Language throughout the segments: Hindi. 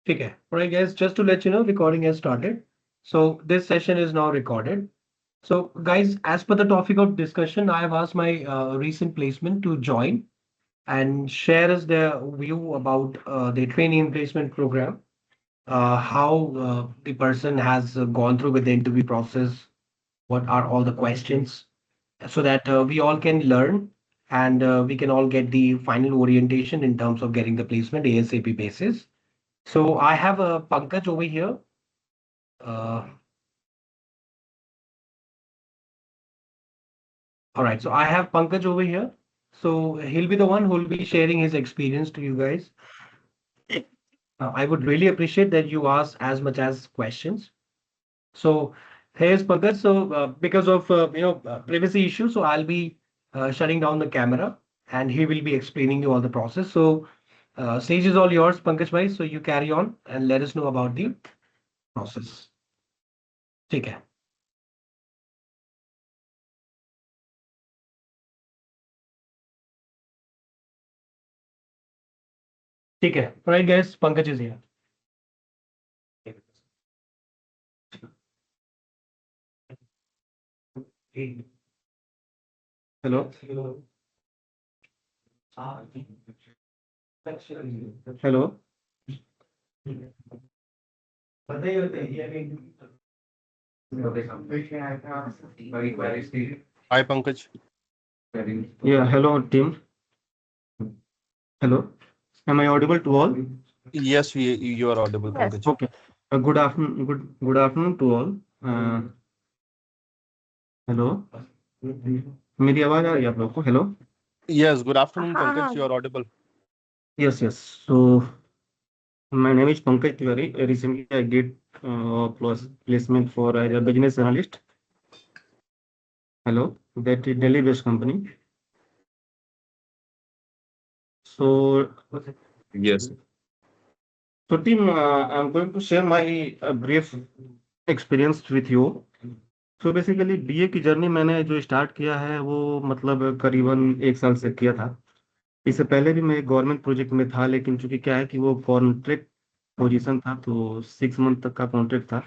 Okay. All right, guys, just to let you know, recording has started. So this session is now recorded. So guys, as per the topic of discussion, I have asked my recent placement to join and share us their view about the training and placement program, how the person has gone through with the interview process, what are all the questions, so that we all can learn and we can all get the final orientation in terms of getting the placement ASAP basis. So I have Pankaj over here. Uh, all right, so I have Pankaj over here. So he'll be the one who will be sharing his experience to you guys. I would really appreciate that you ask as much as questions. So here's Pankaj. So because of privacy issues, so I'll be shutting down the camera and he will be explaining you all the process. So stage is all yours, Pankaj bhai. So you carry on and let us know about the process. ठीक है. ठीक है. All right, guys, Pankaj is here. Hello. Hello. Hi, Pankaj. Yeah, hello team. Hello. Am I audible to all? Yes, you are audible, Yes. Pankaj. Okay. Good afternoon. Good afternoon to all. Hello. मेरी आवाज आ रही है आप लोग को? हेलो. Yes, good afternoon, हाँ Pankaj. हाँ You are audible. Yes, yes. So my name is Pankaj Tiwari. Recently I get placement for as a business analyst. Hello. That is Delhi based company. So Yes. so team, I'm going to share my brief experience with you. So basically BA की जर्नी मैंने जो स्टार्ट किया है वो मतलब करीबन 1 साल से किया था. इससे पहले भी मैं एक गवर्नमेंट प्रोजेक्ट में था, लेकिन चूंकि क्या है कि वो कॉन्ट्रैक्ट पोजीशन था तो 6 मंथ तक का कॉन्ट्रैक्ट था,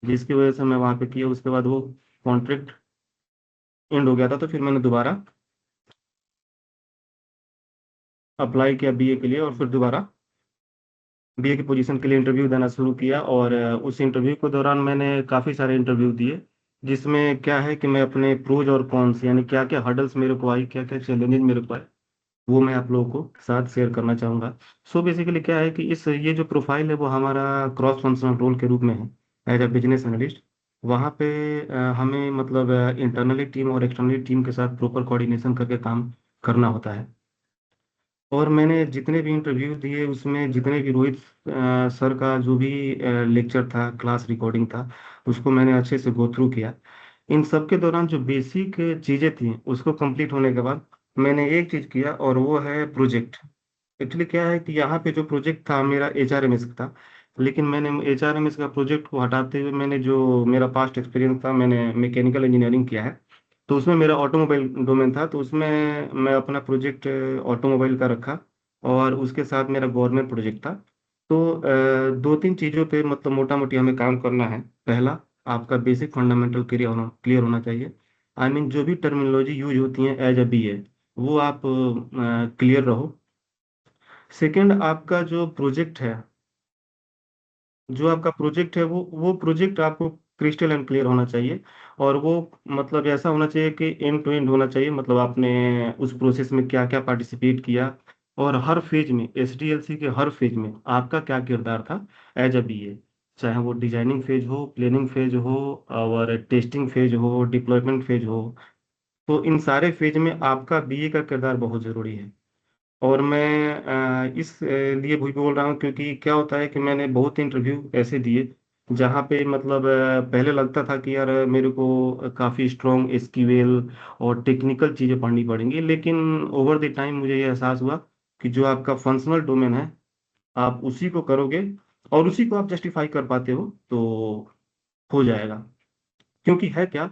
जिसकी वजह से मैं वहाँ पे किया. उसके बाद वो कॉन्ट्रैक्ट एंड हो गया था, तो फिर मैंने दोबारा अप्लाई किया बीए के लिए और फिर दोबारा बीए की पोजीशन के लिए इंटरव्यू देना शुरू किया. और उस इंटरव्यू के दौरान मैंने काफ़ी सारे इंटरव्यू दिए, जिसमें क्या है कि मैं अपने प्रोज और कॉन्स यानी क्या क्या हर्डल्स मेरे को आई, क्या क्या चैलेंजेस मेरे को आए, वो मैं आप लोगों को साथ शेयर करना चाहूँगा. सो बेसिकली क्या है कि इस ये जो प्रोफाइल है वो हमारा क्रॉस फंक्शनल रोल के रूप में है एज अ बिजनेस एनालिस्ट. वहाँ पे हमें मतलब इंटरनली टीम और एक्सटर्नली टीम के साथ प्रॉपर कोऑर्डिनेशन करके काम करना होता है. और मैंने जितने भी इंटरव्यू दिए उसमें जितने भी रोहित सर का जो भी लेक्चर था, क्लास रिकॉर्डिंग था, उसको मैंने अच्छे से गो थ्रू किया. इन सब के दौरान जो बेसिक चीज़ें थी उसको कंप्लीट होने के बाद मैंने एक चीज़ किया और वो है प्रोजेक्ट. एक्चुअली क्या है कि यहाँ पे जो प्रोजेक्ट था मेरा HRMS का था, लेकिन मैंने HRMS का प्रोजेक्ट को हटाते हुए मैंने जो मेरा पास्ट एक्सपीरियंस था, मैंने मैकेनिकल इंजीनियरिंग किया है, तो उसमें मेरा ऑटोमोबाइल डोमेन था, तो उसमें मैं अपना प्रोजेक्ट ऑटोमोबाइल का रखा और उसके साथ मेरा गवर्नमेंट प्रोजेक्ट था. तो दो तीन चीज़ों पे मतलब मोटा मोटी हमें काम करना है. पहला, आपका बेसिक फंडामेंटल क्लियर होना चाहिए. आई मीन जो भी टर्मिनोलॉजी यूज होती है एज अ BA, वो आप क्लियर रहो. सेकंड, आपका जो प्रोजेक्ट है, जो आपका प्रोजेक्ट है वो प्रोजेक्ट आपको क्रिस्टल एंड क्लियर होना चाहिए. और वो मतलब ऐसा होना चाहिए कि एंड टू एंड होना चाहिए, मतलब आपने उस प्रोसेस में क्या क्या पार्टिसिपेट किया और हर फेज में SDLC के हर फेज में आपका क्या किरदार था एज अ BA. चाहे वो डिजाइनिंग फेज हो, प्लानिंग फेज हो और टेस्टिंग फेज हो, डिप्लॉयमेंट फेज हो, तो इन सारे फेज में आपका BA का किरदार बहुत जरूरी है. और मैं इस लिए भी बोल रहा हूँ क्योंकि क्या होता है कि मैंने बहुत इंटरव्यू ऐसे दिए जहाँ पे मतलब पहले लगता था कि यार मेरे को काफ़ी स्ट्रॉन्ग SQL और टेक्निकल चीज़ें पढ़नी पड़ेंगी, लेकिन ओवर द टाइम मुझे ये एहसास हुआ कि जो आपका फंक्शनल डोमेन है आप उसी को करोगे और उसी को आप जस्टिफाई कर पाते हो तो हो जाएगा. क्योंकि है क्या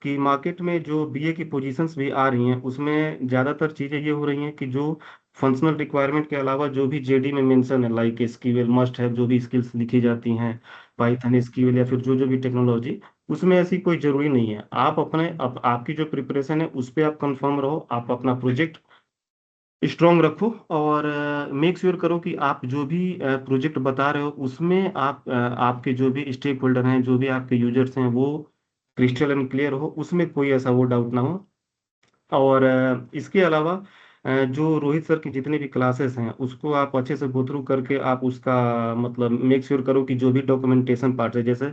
कि मार्केट में जो BA की पोजीशंस भी आ रही हैं उसमें ज़्यादातर चीज़ें ये हो रही हैं कि जो फंक्शनल रिक्वायरमेंट के अलावा जो भी जेडी में मेंशन है, लाइक एसक्यूएल मस्ट है, जो भी स्किल्स लिखी जाती हैं, पाइथन एसक्यूएल या फिर जो जो भी टेक्नोलॉजी, उसमें ऐसी कोई जरूरी नहीं है। आप अपने आपकी जो प्रिपरेशन है उस पर आप कंफर्म रहो, आप अपना प्रोजेक्ट स्ट्रॉन्ग रखो, और मेक श्योर करो कि आप जो भी प्रोजेक्ट बता रहे हो उसमें आपके जो भी स्टेक होल्डर हैं, जो भी आपके यूजर्स हैं, वो क्रिस्टल एंड क्लियर हो, उसमें कोई ऐसा वो डाउट ना हो। और इसके अलावा जो रोहित सर की जितनी भी क्लासेस हैं उसको आप अच्छे से गो थ्रू करके आप उसका मतलब मेक श्योर करो कि जो भी डॉक्यूमेंटेशन पार्ट है, जैसे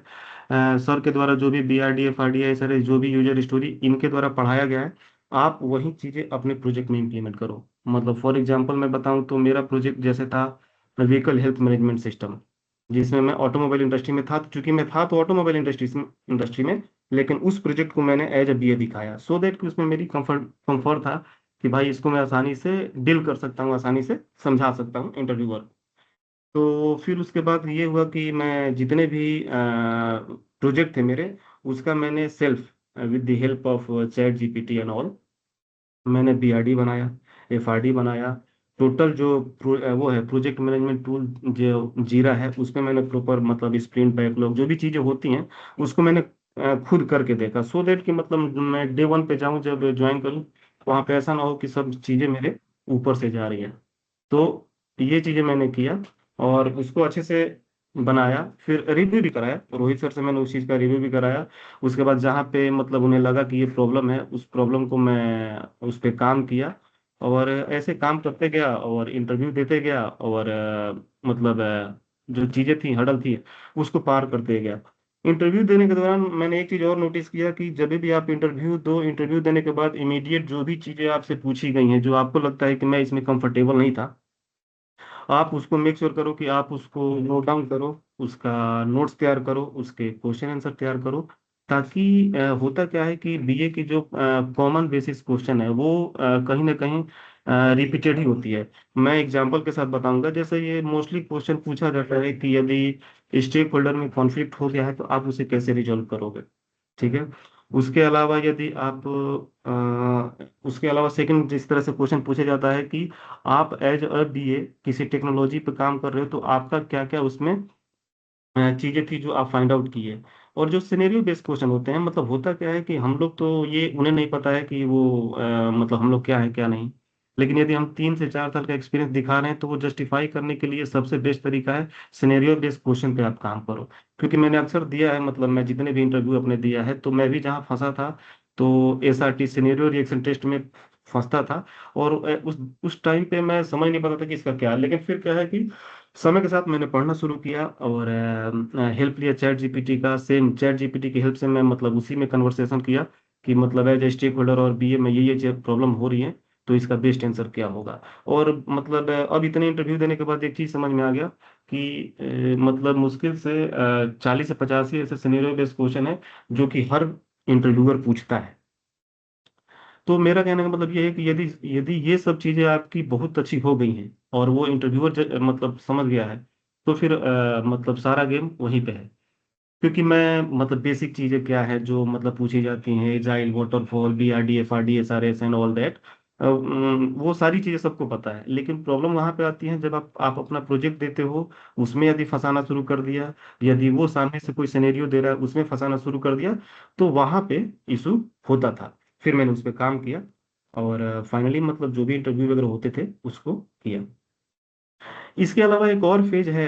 सर के द्वारा जो भी बीआरडी एफआरडीआई सर जो भी यूजर स्टोरी इनके द्वारा पढ़ाया गया है, आप वही चीज़ें अपने प्रोजेक्ट में इम्प्लीमेंट करो। मतलब फॉर एग्जांपल मैं बताऊं तो मेरा प्रोजेक्ट जैसे था व्हीकल हेल्थ मैनेजमेंट सिस्टम, जिसमें मैं ऑटोमोबाइल इंडस्ट्री में था, चूंकि मैं था तो ऑटोमोबाइल इंडस्ट्री में, लेकिन उस प्रोजेक्ट को मैंने एज अ बीए दिखाया, सो दैट कि उसमें मेरी कंफर्ट था कि भाई इसको मैं आसानी से डील कर सकता हूँ, आसानी से समझा सकता हूँ इंटरव्यूअर। तो फिर उसके बाद ये हुआ कि मैं जितने भी प्रोजेक्ट थे मेरे, उसका मैंने self with the help of chat GPT and all, मैंने बीआरडी बनाया, एफआरडी बनाया। टोटल जो वो है प्रोजेक्ट मैनेजमेंट टूल जो जीरा है, उसमें मैंने प्रॉपर मतलब स्प्रिंट बैकलॉग जो भी चीज़ें होती हैं उसको मैंने खुद करके देखा, सो देट कि मतलब मैं डे वन पे जाऊं, जब ज्वाइन करूं, वहां पे ऐसा ना हो कि सब चीज़ें मेरे ऊपर से जा रही हैं। तो ये चीज़ें मैंने किया और उसको अच्छे से बनाया, फिर रिव्यू भी कराया रोहित सर से, मैंने उस चीज़ का रिव्यू भी कराया। उसके बाद जहाँ पे मतलब उन्हें लगा कि ये प्रॉब्लम है, उस प्रॉब्लम को मैं उस पे काम किया, और ऐसे काम करते गया और इंटरव्यू देते गया, और मतलब जो चीज़ें थी, हडल थी, उसको पार करते गया। इंटरव्यू देने के दौरान मैंने एक चीज़ और नोटिस किया कि जब भी आप इंटरव्यू दो, इंटरव्यू देने के बाद इमीडिएट जो भी चीज़ें आपसे पूछी गई हैं, जो आपको लगता है कि मैं इसमें कंफर्टेबल नहीं था, आप उसको मेक श्योर करो कि आप उसको नोट डाउन करो, उसका नोट्स तैयार करो, उसके क्वेश्चन आंसर तैयार करो, ताकि होता क्या है कि बीए की जो कॉमन बेसिस क्वेश्चन है वो कहीं ना कहीं रिपीटेड ही होती है। मैं एग्जांपल के साथ बताऊंगा, जैसे ये मोस्टली क्वेश्चन पूछा जाता है कि यदि स्टेक होल्डर में कॉन्फ्लिक्ट हो गया है तो आप उसे कैसे रिजॉल्व करोगे। ठीक है। उसके अलावा यदि आप उसके अलावा सेकंड जिस तरह से क्वेश्चन पूछा जाता है कि आप एज अ बीए किसी टेक्नोलॉजी पे काम कर रहे हो तो आपका क्या क्या उसमें चीजें थी जो आप फाइंड आउट किए। और जो सिनेरियो बेस्ड क्वेश्चन होते हैं, मतलब होता क्या है कि हम लोग तो ये उन्हें नहीं पता है कि वो मतलब हम लोग क्या है क्या नहीं, लेकिन यदि हम 3 से 4 साल का एक्सपीरियंस दिखा रहे हैं तो वो जस्टिफाई करने के लिए सबसे बेस्ट तरीका है सिनेरियो बेस्ड क्वेश्चन पे आप काम करो। क्योंकि मैंने अक्सर दिया है, मतलब मैं जितने भी इंटरव्यू अपने दिया है तो मैं भी जहाँ फंसा था, तो एसआरटी सिनेरियो रिएक्शन टेस्ट में फंसता था। और उस टाइम पे मैं समझ नहीं पाता था कि इसका क्या है, लेकिन फिर क्या है कि समय के साथ मैंने पढ़ना शुरू किया और हेल्प लिया चैट जीपीटी का, सेम चैट जीपीटी की हेल्प से मैं मतलब उसी में कन्वर्सेशन किया कि मतलब एज ए स्टेक होल्डर और बीए में ये प्रॉब्लम हो रही है, तो इसका बेस्ट आंसर क्या होगा। और मतलब अब इतने इंटरव्यू देने के बाद एक चीज समझ में आ गया कि मतलब मुश्किल से 40 से 85 ऐसे सिनेरियो बेस्ड क्वेश्चन है जो कि हर इंटरव्यूअर पूछता है। तो मेरा कहने का मतलब ये है कि यदि यदि ये सब चीजें आपकी बहुत अच्छी हो गई हैं और वो इंटरव्यूअर मतलब समझ गया है, तो फिर मतलब सारा गेम वहीं पे है। क्योंकि मैं मतलब बेसिक चीजें क्या है जो मतलब पूछी जाती हैं, agile, waterfall, BRD, FRD, SRS and all that, वो सारी चीजें सबको पता है। लेकिन प्रॉब्लम वहां पे आती है जब आप अपना प्रोजेक्ट देते हो, उसमें यदि फंसाना शुरू कर दिया, यदि वो सामने से कोई सिनेरियो दे रहा है उसमें फंसाना शुरू कर दिया, तो वहां पे इशू होता था। फिर मैंने उस पर काम किया और फाइनली मतलब जो भी इंटरव्यू वगैरह होते थे उसको किया। इसके अलावा एक और फेज है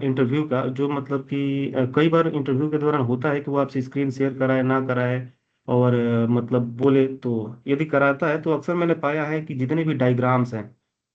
इंटरव्यू का, जो मतलब कि कई बार इंटरव्यू के दौरान होता है कि वो आपसे स्क्रीन शेयर कराए ना कराए, और मतलब बोले तो यदि कराता है तो अक्सर मैंने पाया है कि जितने भी डायग्राम्स हैं,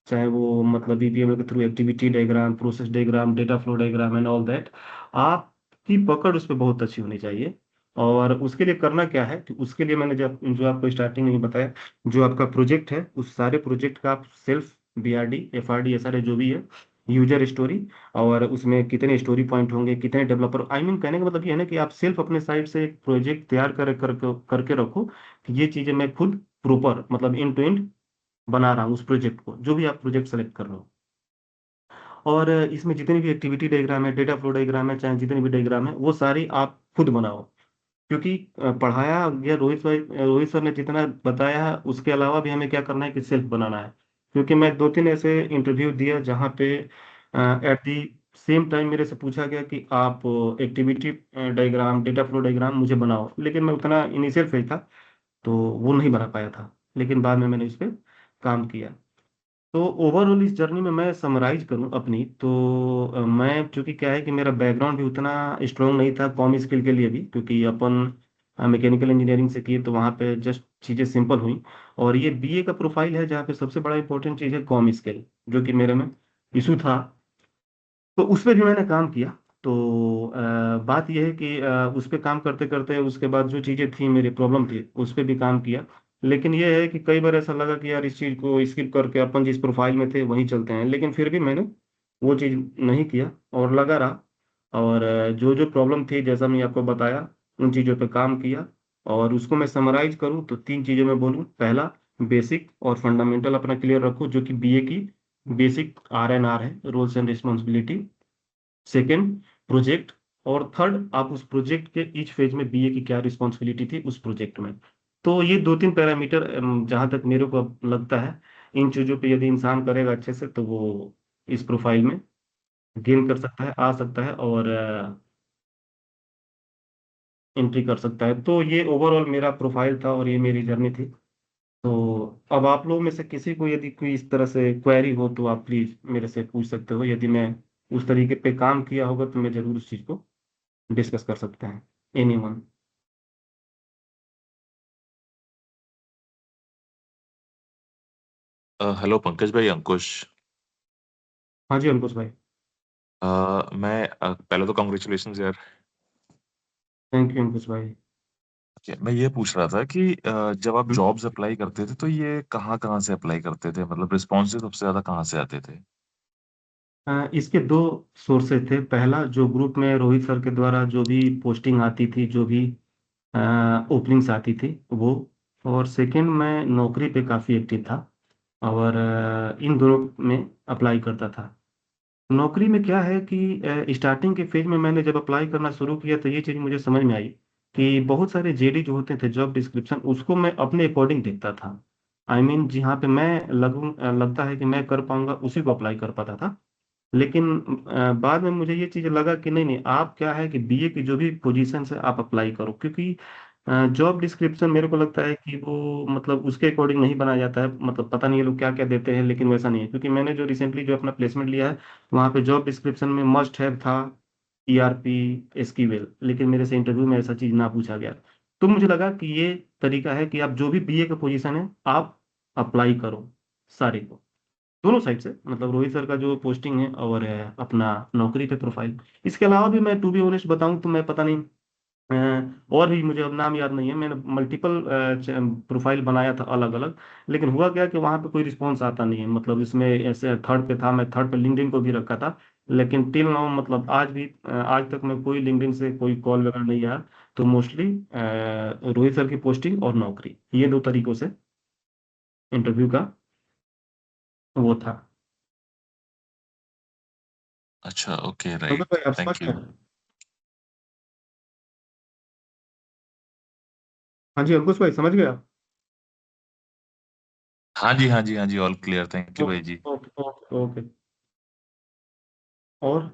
चाहे वो मतलब बीपीएम के through activity diagram, process diagram, data flow diagram and all that, आपकी पकड़ उस पर बहुत अच्छी होनी चाहिए। और उसके लिए करना क्या है कि उसके लिए मैंने जब जो आपको स्टार्टिंग में ही बताया, जो आपका प्रोजेक्ट है उस सारे प्रोजेक्ट का आप सेल्फ बीआरडी एफआरडी एसआरए जो भी है, यूजर स्टोरी, और उसमें कितने स्टोरी पॉइंट होंगे, कितने डेवलपर, आई मीन कहने का मतलब ये है ना कि आप सेल्फ अपने साइड से एक प्रोजेक्ट तैयार करके रखो कि ये चीजें मैं खुद प्रॉपर मतलब इन टू एंड बना रहा हूँ उस प्रोजेक्ट को, जो भी आप प्रोजेक्ट सेलेक्ट कर रहे हो। और इसमें जितनी भी एक्टिविटी डायग्राम है, डेटा फ्लो डायग्राम है, चाहे जितनी भी डायग्राम है, वो सारी आप खुद बनाओ। क्योंकि पढ़ाया या रोहित सर ने जितना बताया है उसके अलावा भी हमें क्या करना है कि सेल्फ बनाना है। क्योंकि मैं दो तीन ऐसे इंटरव्यू दिया जहाँ पे एट दी सेम टाइम मेरे से पूछा गया कि आप activity diagram, data flow diagram मुझे बनाओ, लेकिन मैं उतना इनिशियल फेज था तो वो नहीं बना पाया था, लेकिन बाद में मैंने इस पर काम किया। तो ओवरऑल इस जर्नी में मैं समराइज करूं अपनी तो मैं, चूंकि क्या है कि मेरा बैकग्राउंड भी उतना स्ट्रांग नहीं था कॉम स्किल के लिए भी, क्योंकि अपन मैकेनिकल इंजीनियरिंग से किए तो वहाँ पे जस्ट चीज़ें सिंपल हुई। और ये बीए का प्रोफाइल है जहाँ पे सबसे बड़ा इंपॉर्टेंट चीज़ है कॉम स्किल, जो कि मेरे में इशू था। तो उस पर भी मैंने काम किया। तो बात यह है कि उस पर काम करते करते उसके बाद जो चीज़ें थी, मेरी प्रॉब्लम थी, उस पर भी काम किया। लेकिन यह है कि कई बार ऐसा लगा कि यार इस चीज़ को स्किप करके अपन जिस प्रोफाइल में थे वहीं चलते हैं, लेकिन फिर भी मैंने वो चीज़ नहीं किया और लगा रहा। और जो जो प्रॉब्लम थी जैसा मैं आपको बताया, उन चीज़ों पे काम किया। और उसको मैं समराइज करूँ तो तीन चीज़ों में बोलूँ। पहला, बेसिक और फंडामेंटल अपना क्लियर रखो, जो कि बीए की बेसिक RNR है, roles and responsibility. Second, project. और थर्ड, आप उस प्रोजेक्ट के ईच फेज में बीए की क्या रिस्पॉन्सिबिलिटी थी उस प्रोजेक्ट में। तो ये दो तीन पैरामीटर जहां तक मेरे को अब लगता है, इन चीजों पे यदि इंसान करेगा अच्छे से तो वो इस प्रोफाइल में गेन कर सकता है, आ सकता है और एंट्री कर सकता है। तो ये ओवरऑल मेरा प्रोफाइल था और ये मेरी जर्नी थी। तो अब आप लोगों में से किसी को यदि कोई इस तरह से क्वेरी हो तो आप प्लीज मेरे से पूछ सकते हो। यदि मैं उस तरीके पे काम किया होगा तो मैं जरूर उस चीज को डिस्कस कर सकते हैं। एनीवन। हेलो पंकज भाई, अंकुश। हाँ जी अंकुश भाई। पहले तो कॉन्ग्रेचुलेशन यार। थैंक यू अंकुश भाई। मैं ये पूछ रहा था कि जब आप हम्म। जॉब्स अप्लाई करते थे तो ये कहाँ कहाँ से अप्लाई करते थे, मतलब रिस्पॉन्सेज सबसे ज्यादा कहाँ से आते थे? इसके दो सोर्सेज थे। पहला, जो ग्रुप में रोहित सर के द्वारा जो भी पोस्टिंग आती थी, जो भी ओपनिंग्स आती थी वो। और सेकंड, मैं नौकरी पे काफ़ी एक्टिव था और इन दोनों में अप्लाई करता था। नौकरी में क्या है कि स्टार्टिंग के फेज में मैंने जब अप्लाई करना शुरू किया तो ये चीज़ मुझे समझ में आई कि बहुत सारे जेडी जो होते थे, जॉब डिस्क्रिप्शन, उसको मैं अपने अकॉर्डिंग देखता था। जहाँ पे मैं लगता है कि मैं कर पाऊंगा उसी को अप्लाई कर पाता था। लेकिन बाद में मुझे ये चीज लगा कि नहीं नहीं, आप क्या है कि बीए की जो भी पोजीशन है आप अप्लाई करो, क्योंकि जॉब डिस्क्रिप्शन मेरे को लगता है कि वो मतलब उसके अकॉर्डिंग नहीं बनाया जाता है। मतलब पता नहीं ये लोग क्या क्या देते हैं, लेकिन वैसा नहीं है। क्योंकि मैंने जो रिसेंटली जो अपना प्लेसमेंट लिया है, वहाँ पे जॉब डिस्क्रिप्शन में मस्ट हैव था ERP, SQL, लेकिन मेरे से इंटरव्यू में ऐसा चीज ना पूछा गया। तो मुझे लगा कि ये तरीका है कि आप जो भी बीए का पोजीशन है आप अप्लाई करो सारे को, दोनों साइड से। मतलब रोहित सर का जो पोस्टिंग है और अपना नौकरी पे प्रोफाइल। इसके अलावा भी मैं टू बी ऑनेस्ट बताऊं तो मैं पता नहीं, और भी मुझे अब नाम याद नहीं है, मैंने मल्टीपल प्रोफाइल बनाया था अलग अलग। लेकिन हुआ क्या कि वहां पे कोई रिस्पॉन्स आता नहीं है। मतलब इसमें ऐसे थर्ड पे था, मैं थर्ड पे लिंक्डइन को भी रखा था। लेकिन टिल नाउ, मतलब आज भी आज तक मैं कोई लिंक्डइन से कोई कॉल वगैरह नहीं आया। तो मोस्टली रोहित सर की पोस्टिंग और नौकरी, ये दो तरीकों से इंटरव्यू का वो था। अच्छा, ओके, अंकुर राइट, भाई आप समझ थैंक यू। गए? हाँ जी अंकुश भाई, समझ गया? हाँ जी, हाँ जी, हाँ जी, ऑल क्लियर, थैंक यू भाई ओके जी। Okay okay okay. और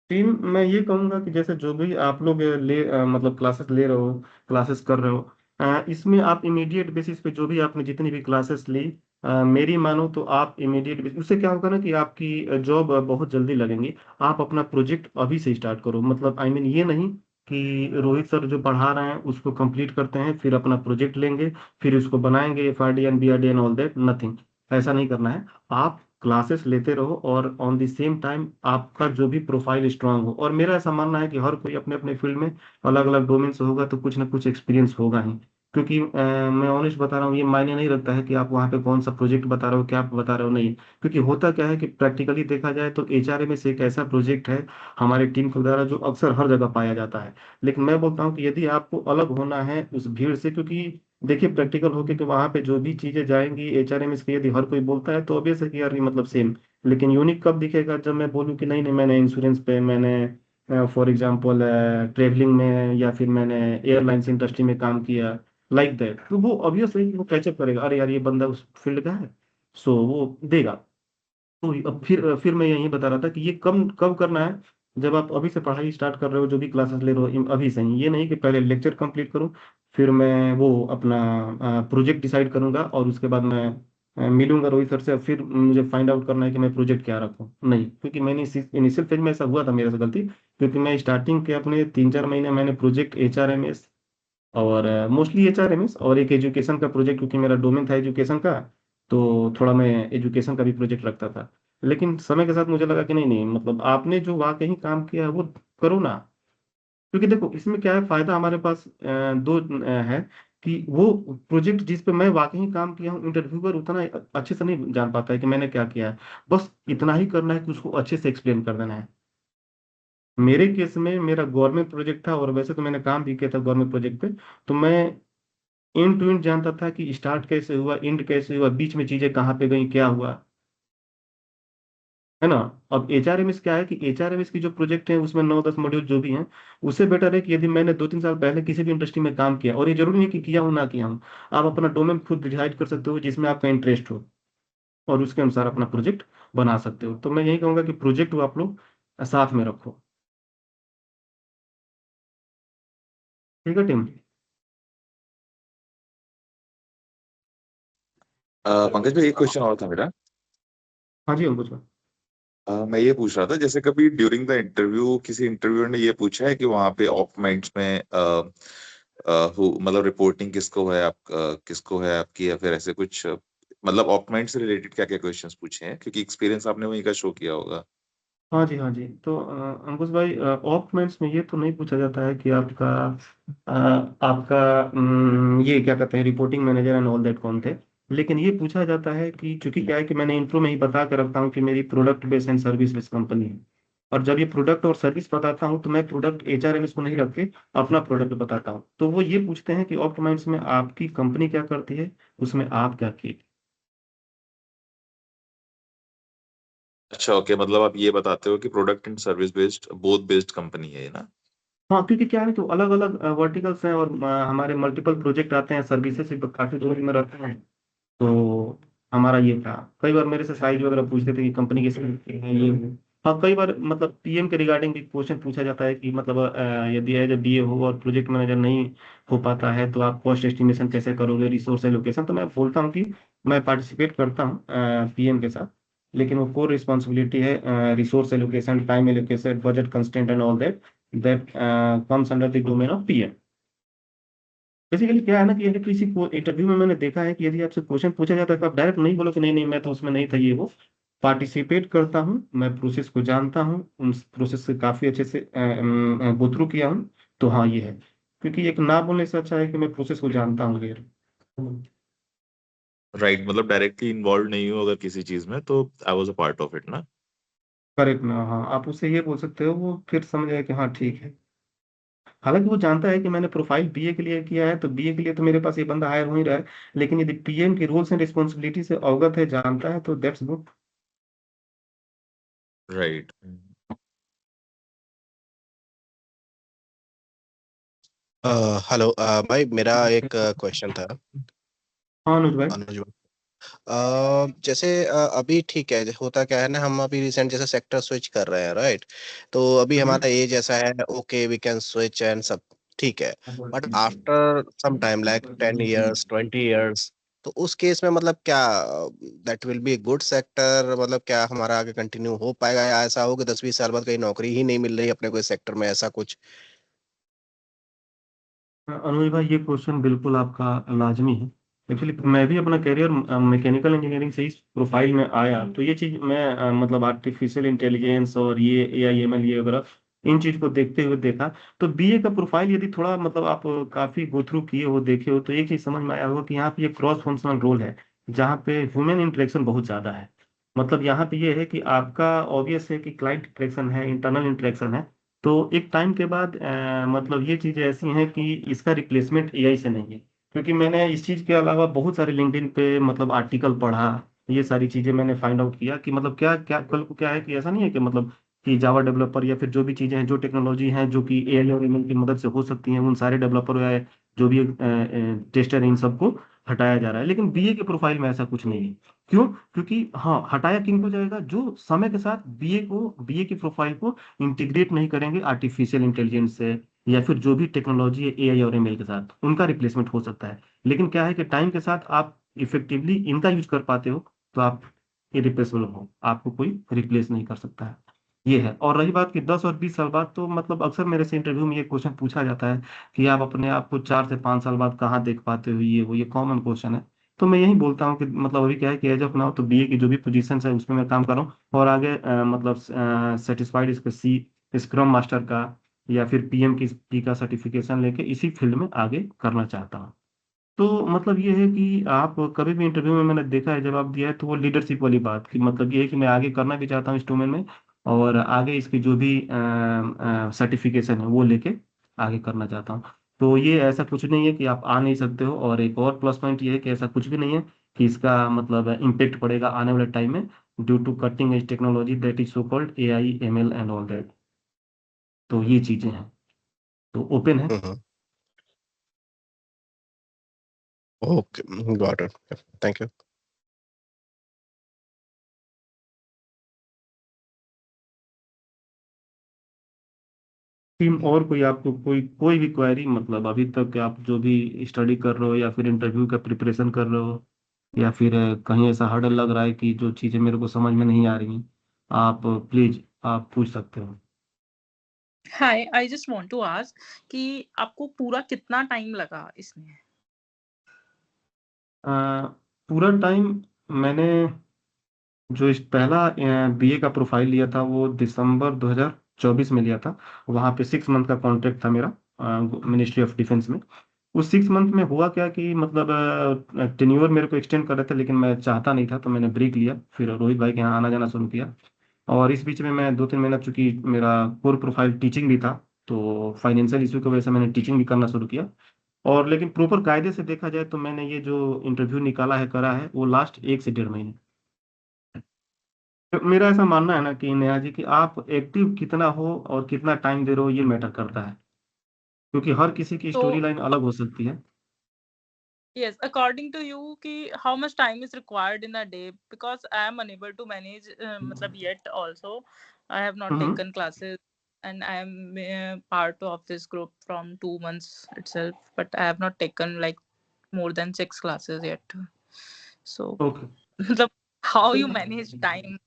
टीम, मैं ये कहूंगा कि जैसे जो भी आप लोग मतलब क्लासेस ले रहे हो, क्लासेस कर रहे हो, इसमें आप इमीडिएट बेसिस पे जो भी आपने जितनी भी क्लासेस ली, मेरी मानो तो आप इमीडिएट बेसिस, उससे क्या होगा ना कि आपकी जॉब बहुत जल्दी लगेंगी। आप अपना प्रोजेक्ट अभी से स्टार्ट करो। मतलब ये नहीं कि रोहित सर जो पढ़ा रहे हैं उसको कंप्लीट करते हैं फिर अपना प्रोजेक्ट लेंगे, फिर उसको बनाएंगे, FRD and BRD and all that, nothing. ऐसा नहीं करना है। आप क्लासेस लेते रहो और ऑन द सेम टाइम आपका जो भी प्रोफाइल स्ट्रांग हो। और मेरा ऐसा मानना है कि हर कोई अपने अपने फील्ड में अलग अलग डोमेन से होगा तो कुछ ना कुछ एक्सपीरियंस होगा ही। क्योंकि मैं ऑनेस्ट बता रहा हूँ, ये मायने नहीं रखता है कि आप वहाँ पे कौन सा प्रोजेक्ट बता रहे हो, क्या बता रहे हो, नहीं। क्योंकि होता क्या है कि प्रैक्टिकली देखा जाए तो HRA में से एक ऐसा प्रोजेक्ट है हमारे टीम के द्वारा जो अक्सर हर जगह पाया जाता है। लेकिन मैं बोलता हूँ कि यदि आपको अलग होना है उस भीड़ से, क्योंकि देखिए प्रैक्टिकल होके कि वहां पे जो भी चीजें जाएंगी HRMS की, यदि हर कोई बोलता है तो ऑब्वियस है कि यार ये मतलब सेम। लेकिन यूनिक कब दिखेगा, जब मैं बोलूँ कि नहीं नहीं, मैंने इंश्योरेंस पे, मैंने फॉर एग्जांपल ट्रेवलिंग में, या फिर मैंने एयरलाइंस इंडस्ट्री में काम किया। लाइक दैट, तो वो ऑब्वियसली वो कैचअप करेगा, अरे यार ये बंदा उस फील्ड का है, सो वो देगा। तो अब फिर मैं यही बता रहा था कि ये कब कब करना है, जब आप अभी से पढ़ाई स्टार्ट कर रहे हो, जो भी क्लासेस ले रहे हो अभी से ही, ये नहीं कि पहले लेक्चर कंप्लीट करूं फिर मैं वो अपना प्रोजेक्ट डिसाइड करूंगा और उसके बाद मैं मिलूंगा रोहित सर से, फिर मुझे फाइंड आउट करना है कि मैं प्रोजेक्ट क्या रखूं। नहीं, क्योंकि मैंने इनिशियल फेज में ऐसा हुआ था मेरे से गलती, क्योंकि मैं स्टार्टिंग के अपने 3-4 महीने मैंने प्रोजेक्ट HRMS और मोस्टली HRMS और एक एजुकेशन का प्रोजेक्ट, क्योंकि मेरा डोमेन था एजुकेशन का, तो थोड़ा मैं एजुकेशन का भी प्रोजेक्ट रखता था। लेकिन समय के साथ मुझे लगा कि नहीं नहीं, मतलब आपने जो वाकई काम किया है वो करो ना। क्योंकि देखो इसमें क्या है, फायदा हमारे पास दो है कि वो प्रोजेक्ट जिस पे मैं वाकई काम किया हूँ, इंटरव्यूअर उतना अच्छे से नहीं जान पाता है कि मैंने क्या किया है। बस इतना ही करना है कि उसको अच्छे से एक्सप्लेन कर देना है। मेरे केस में मेरा गवर्नमेंट प्रोजेक्ट था, और वैसे तो मैंने काम भी किया था गवर्नमेंट प्रोजेक्ट पे, तो मैं एंड टू एंड जानता था कि स्टार्ट कैसे हुआ, एंड कैसे हुआ, बीच में चीजें कहाँ पे गई, क्या हुआ, है ना। अब HRMS क्या है कि HRMS की जो प्रोजेक्ट है उसमें 9-10 मॉड्यूल जो भी हैं, उससे बेटर है कि यदि मैंने 2-3 साल पहले किसी भी इंडस्ट्री में काम किया, और ये जरूरी नहीं कि किया हूं ना किया हूं, आप अपना डोमेन खुद डिसाइड कर सकते हो जिसमें आपका इंटरेस्ट हो, और उसके अनुसार अपना प्रोजेक्ट बना सकते हो। तो मैं यही कहूंगा कि प्रोजेक्ट वो आप लोग साथ में रखो। ठीक है टीम। पंकज भाई, एक क्वेश्चन और था मेरा। हाँ जी अंकुश भाई। मैं ये पूछ रहा था, जैसे कभी ड्यूरिंग द इंटरव्यू किसी इंटरव्यूअर ने ये पूछा है कि वहाँ पे ऑफ माइंड्स में मतलब रिपोर्टिंग किसको है, किसको है आपकी, या फिर ऐसे कुछ मतलब ऑफ माइंड से रिलेटेड क्या क्या क्वेश्चंस पूछे हैं, क्योंकि एक्सपीरियंस आपने वहीं का शो किया होगा। हाँ जी, हाँ जी, तो अंकुश भाई ऑफ कमेंट्स में ये तो नहीं पूछा जाता है कि आपका आपका ये क्या कहते हैं, reporting manager and all that कौन थे। लेकिन ये पूछा जाता है कि चूंकि क्या है कि मैंने इंट्रो में ही बता कर रखता हूँ कि मेरी product based and service based company है, और जब ये प्रोडक्ट और सर्विस बताता हूँ तो मैं प्रोडक्ट HRMS को नहीं रख के अपना प्रोडक्ट बताता हूँ, तो वो ये पूछते हैं कि ऑफ कमेंट्स में आपकी कंपनी क्या करती है, उसमें आप क्या किए। अच्छा, ओके, मतलब आप ये बताते हो कि product and service based, both based company है ये ना। हाँ, क्योंकि क्या है तो अलग अलग वर्टिकल्स हैं, और हमारे मल्टीपल प्रोजेक्ट आते हैं, सर्विसेज से काफी दूरी में रहते हैं। तो हमारा ये था, कई बार मेरे से साइज वगैरह पूछते थे कि कंपनी की size क्या है ये है। हाँ, कई बार मतलब PM के रिगार्डिंग भी क्वेश्चन पूछा जाता है कि मतलब यदि एज ए BA हो और प्रोजेक्ट मैनेजर नहीं हो पाता है तो आप कॉस्ट एस्टिमेशन कैसे करोगे, रिसोर्स एलोकेशन। तो मैं बोलता हूँ कि मैं पार्टिसिपेट करता हूँ PM के साथ, लेकिन वो कोर रिस्पॉन्सिबिलिटी है resource allocation, time allocation, budget constraint and all that, that comes under the domain of PM। Basically क्या है ना कि यदि किसी को इंटरव्यू में मैंने देखा है कि यदि आपसे क्वेश्चन पूछा जाता है तो आप डायरेक्ट नहीं बोलो कि नहीं नहीं मैं तो उसमें नहीं था, ये वो पार्टिसिपेट करता हूँ, मैं प्रोसेस को जानता हूँ, उस प्रोसेस से काफी अच्छे से गो थ्रू किया हूँ। तो हाँ ये है, क्योंकि एक ना बोलने से अच्छा है कि मैं प्रोसेस को जानता हूँ यार। राइट, मतलब डायरेक्टली इन्वॉल्व नहीं हूँ अगर किसी चीज में, तो I was a part of it ना। करेक्ट ना, हाँ आप उससे ये बोल सकते हो, वो फिर समझ जाए कि हाँ ठीक है। हालांकि वो जानता है कि मैंने प्रोफाइल BA के लिए किया है, तो BA के लिए तो मेरे पास ये बंदा हायर हो ही रहा है, लेकिन यदि PM के रूल्स एंड रिस्पॉन्सिबिलिटी से अवगत है, जानता है, तो दैट्स गुड। राइट। हेलो भाई, मेरा एक क्वेश्चन था। हाँ अनुज भाई। अनुज भाई, जैसे अभी ठीक है, होता क्या है ना, हम अभी रिसेंट जैसे सेक्टर स्विच कर रहे हैं, राइट। तो अभी हमारा एज ऐसा है, okay we can switch and सब ठीक है। But after some time like 10 years 20 years, तो उस केस में मतलब क्या that will be good sector, मतलब क्या हमारा आगे कंटिन्यू हो पाएगा, या ऐसा हो कि 10-20 साल बाद कहीं नौकरी ही नहीं मिल रही अपने को इस सेक्टर में, ऐसा कुछ। अनुज भाई, ये क्वेश्चन बिल्कुल आपका लाजमी है। एक्चुअली मैं भी अपना करियर मैकेनिकल इंजीनियरिंग से इस प्रोफाइल में आया, तो ये चीज मैं मतलब आर्टिफिशियल इंटेलिजेंस और ये AI ML ये वगैरह इन चीज को देखते हुए देखा। तो BA का प्रोफाइल यदि थोड़ा मतलब आप काफी गो थ्रू किए हो, देखे हो, तो एक चीज समझ में आया होगा कि यहाँ पे ये क्रॉस फंक्शनल रोल है, जहाँ पे ह्यूमन इंटरेक्शन बहुत ज्यादा है। मतलब यहाँ पे ये है कि आपका ऑब्वियस है कि क्लाइंट इंटरेक्शन है, इंटरनल इंटरेक्शन है। तो एक टाइम के बाद मतलब ये चीजें ऐसी हैं कि इसका रिप्लेसमेंट AI से नहीं है। क्योंकि मैंने इस चीज के अलावा बहुत सारे लिंक्डइन पे मतलब आर्टिकल पढ़ा, ये सारी चीजें मैंने फाइंड आउट किया कि मतलब क्या क्या कल को क्या है कि ऐसा नहीं है कि मतलब कि जावा डेवलपर या फिर जो भी चीजें हैं, जो टेक्नोलॉजी हैं जो कि AI और ML की मदद से हो सकती हैं, उन सारे डेवलपर या जो भी टेस्टर इन सबको हटाया जा रहा है। लेकिन बीए के प्रोफाइल में ऐसा कुछ नहीं है। क्यों? क्योंकि हाँ, हटाया किनको जाएगा? जो समय के साथ बीए की प्रोफाइल को इंटीग्रेट नहीं करेंगे आर्टिफिशियल इंटेलिजेंस से, या फिर जो भी टेक्नोलॉजी है एआई और एमएल के साथ, उनका रिप्लेसमेंट हो सकता है। लेकिन क्या है कि टाइम के साथ आप इफेक्टिवली इनका यूज कर पाते हो तो आप इरिप्लेसेबल हो, आपको कोई रिप्लेस नहीं कर सकता है। ये है। और रही बात कि 10 और 20 साल बाद, तो मतलब अक्सर मेरे से इंटरव्यू में ये क्वेश्चन पूछा जाता है कि आप अपने आप को 4 से 5 साल बाद कहाँ देख पाते हो, ये वो, ये कॉमन क्वेश्चन है। तो मैं यही बोलता हूँ कि मतलब अभी क्या है कि एज ऑफ नाउ तो बीए की जो भी पोजीशन है उसमें मैं काम कर रहा हूँ, और आगे मतलब सेटिस्फाइड इसका स्क्रम मास्टर का या फिर पीएम की का सर्टिफिकेशन लेके इसी फील्ड में आगे करना चाहता हूँ। तो मतलब ये है कि आप कभी भी इंटरव्यू में मैंने देखा है जवाब दिया है तो वो लीडरशिप वाली बात की मतलब ये है कि मैं आगे करना भी चाहता हूँ इस डोमेन में, और आगे इसकी जो भी सर्टिफिकेशन है वो लेके आगे करना चाहता हूँ। तो ये ऐसा कुछ नहीं है कि आप आ नहीं सकते हो, और एक और प्लस पॉइंट ये है कि ऐसा कुछ भी नहीं है कि इसका मतलब इम्पेक्ट पड़ेगा आने वाले टाइम में, due to cutting edge technology that is so called AI ML and all that. तो ये चीजें हैं, तो ओपन है। Okay, got it, thank you. Team और कोई आपको कोई कोई भी क्वेरी, मतलब अभी तक आप जो भी स्टडी कर रहे हो या फिर इंटरव्यू का प्रिपरेशन कर रहे हो, या फिर कहीं ऐसा हर्डल लग रहा है कि जो चीज़ें मेरे को समझ में नहीं आ रही, आप प्लीज आप पूछ सकते हो। Hi, I just want to ask कि आपको पूरा कितना टाइम लगा इसमें? पूरा टाइम मैंने जो इस पहला बीए का प्रोफाइल लिया था वो दिसंबर 2024 में लिया था। वहाँ पे 6 मंथ का कॉन्ट्रैक्ट था मेरा मिनिस्ट्री ऑफ डिफेंस में। उस 6 मंथ में हुआ क्या कि मतलब टेन्योर मेरे को एक्सटेंड कर रहे थे, लेकिन मैं चाहता नहीं था तो मैंने ब्रेक लिया, फिर रोहित भाई के यहाँ आना जाना शुरू किया। और इस बीच में मैं 2-3 महीना, चूंकि मेरा कोर प्रोफाइल टीचिंग भी था, तो फाइनेंशियल इशू की वजह से मैंने टीचिंग भी करना शुरू किया। और लेकिन प्रॉपर कायदे से देखा जाए तो मैंने ये जो इंटरव्यू निकाला है करा है वो लास्ट 1 से 1.5 महीने। तो मेरा ऐसा मानना है ना कि नेहा जी कि आप एक्टिव कितना हो और कितना टाइम दे रहे हो ये मैटर करता है, क्योंकि हर किसी की तो स्टोरी लाइन अलग हो सकती है। yes, according to you कि how much time is required in a day, because I am unable to manage मतलब yet also I have not hmm. taken classes and I am part of this group from 2 months itself, but I have not taken like more than 6 classes yet. So okay. मतलब how you manage time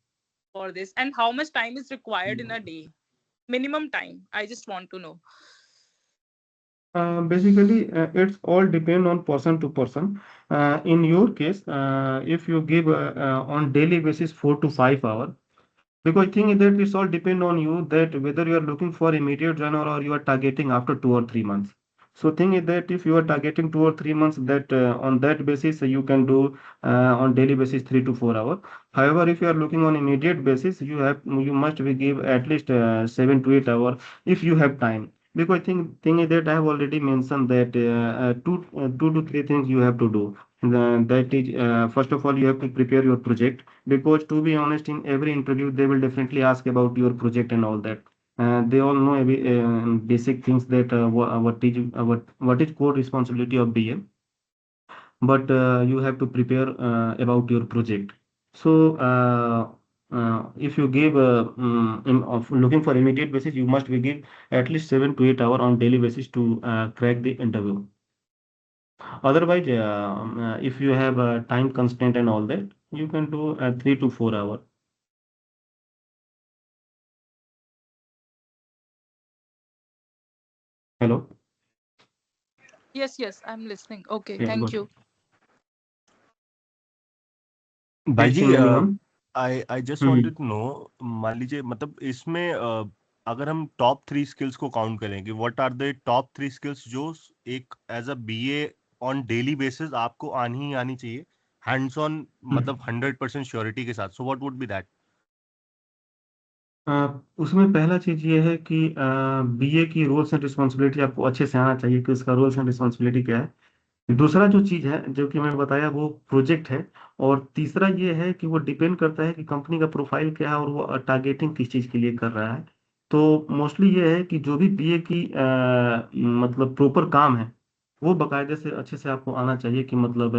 for this and how much time is required in a day, minimum time, I just want to know. Basically, it's all depend on person to person. In your case, if you give on daily basis 4 to 5 hours, because I think that it's all depend on you that whether you are looking for immediate joiner or you are targeting after 2 or 3 months. So thing is that if you are targeting 2 or 3 months, that on that basis you can do on daily basis 3 to 4 hours. However, if you are looking on immediate basis, you must be give at least 7 to 8 hours if you have time. Because I think thing is that I have already mentioned that two to three things you have to do. That is, first of all, you have to prepare your project, because to be honest, in every interview they will definitely ask about your project and all that. They all know basic things that what is core responsibility of BM, but you have to prepare about your project. So if you give of looking for immediate basis, you must be give at least 7 to 8 hours on daily basis to crack the interview. Otherwise, if you have a time constraint and all that, you can do 3 to 4 hours. Hello. Yes, I'm listening. Okay, Yeah, thank got you. भाई Please जी, moving on. I just hmm. Wanted to know, मान लीजिए मतलब इसमें अगर हम टॉप 3 स्किल्स को काउंट करेंगे, what are the top 3 skills जो एक as a BA on daily basis आपको आनी ही आनी चाहिए, हैंड्स ऑन, मतलब 100% श्योरिटी के साथ, so what would be that? उसमें पहला चीज ये है कि बीए की रोल्स एंड रिस्पॉन्सिबिलिटी आपको अच्छे से आना चाहिए कि उसका रोल्स एंड रिस्पॉन्सिबिलिटी क्या है। दूसरा जो चीज है जो कि मैंने बताया वो प्रोजेक्ट है। और तीसरा ये है कि वो डिपेंड करता है कि कंपनी का प्रोफाइल क्या है और वो टारगेटिंग किस चीज के लिए कर रहा है। तो मोस्टली ये है कि जो भी बीए की मतलब प्रॉपर काम है वो बाकायदे से अच्छे से आपको आना चाहिए। कि मतलब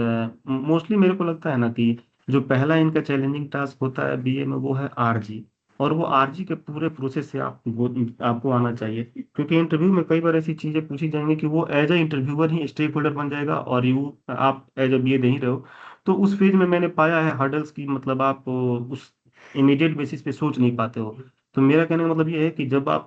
मोस्टली मेरे को लगता है ना कि जो पहला इनका चैलेंजिंग टास्क होता है बीए में वो है आरजी। और वो आरजी के पूरे प्रोसेस से आपको आना चाहिए। क्योंकि इंटरव्यू में कई बार ऐसी चीजें पूछी जाएंगी कि वो एज ए इंटरव्यूअर ही स्टेक होल्डर बन जाएगा, और यू आप एज ए बीए दे ही रहे हो। तो उस फेज में मैंने पाया है हर्डल्स की, मतलब आप उस इमीडिएट बेसिस पे सोच नहीं पाते हो। तो मेरा कहने का मतलब ये है कि जब आप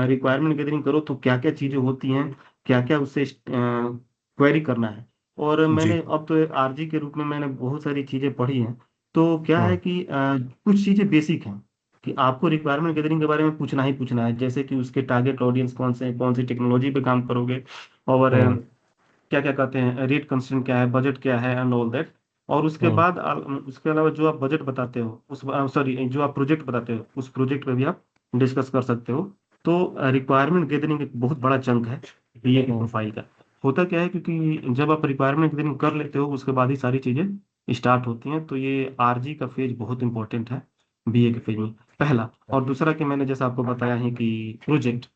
रिक्वायरमेंट गैदरिंग करो तो क्या क्या चीजें होती हैं, क्या क्या उससे क्वेरी करना है। और मैंने जी। अब तो आरजी के रूप में मैंने बहुत सारी चीजें पढ़ी हैं। तो क्या है हम्म। कि कुछ चीजें बेसिक हैं कि आपको रिक्वायरमेंट गैदरिंग के बारे में पूछना ही पूछना है। जैसे कि उसके टारगेट ऑडियंस कौन से हैं, कौन सी टेक्नोलॉजी पे काम करोगे, और हम्म। क्या क्या कहते हैं, रेट कंस्ट्रेंट क्या है, बजट क्या है, एंड ऑल दैट। और उसके हम्म। बाद उसके अलावा जो आप बजट बताते हो उस, सॉरी, जो आप प्रोजेक्ट बताते हो उस प्रोजेक्ट पे भी आप डिस्कस कर सकते हो। तो रिक्वायरमेंट गैदरिंग एक बहुत बड़ा चंक है बीए की हम्म। प्रोफाइल का। होता क्या है, क्योंकि जब आप रिक्वायरमेंट गैदरिंग कर लेते हो उसके बाद ही सारी चीजें स्टार्ट होती हैं। तो ये आरजी का फेज बहुत इंपॉर्टेंट है बीए के फेज में, पहला। और दूसरा कि मैंने जैसा आपको बताया है कि प्रोजेक्ट,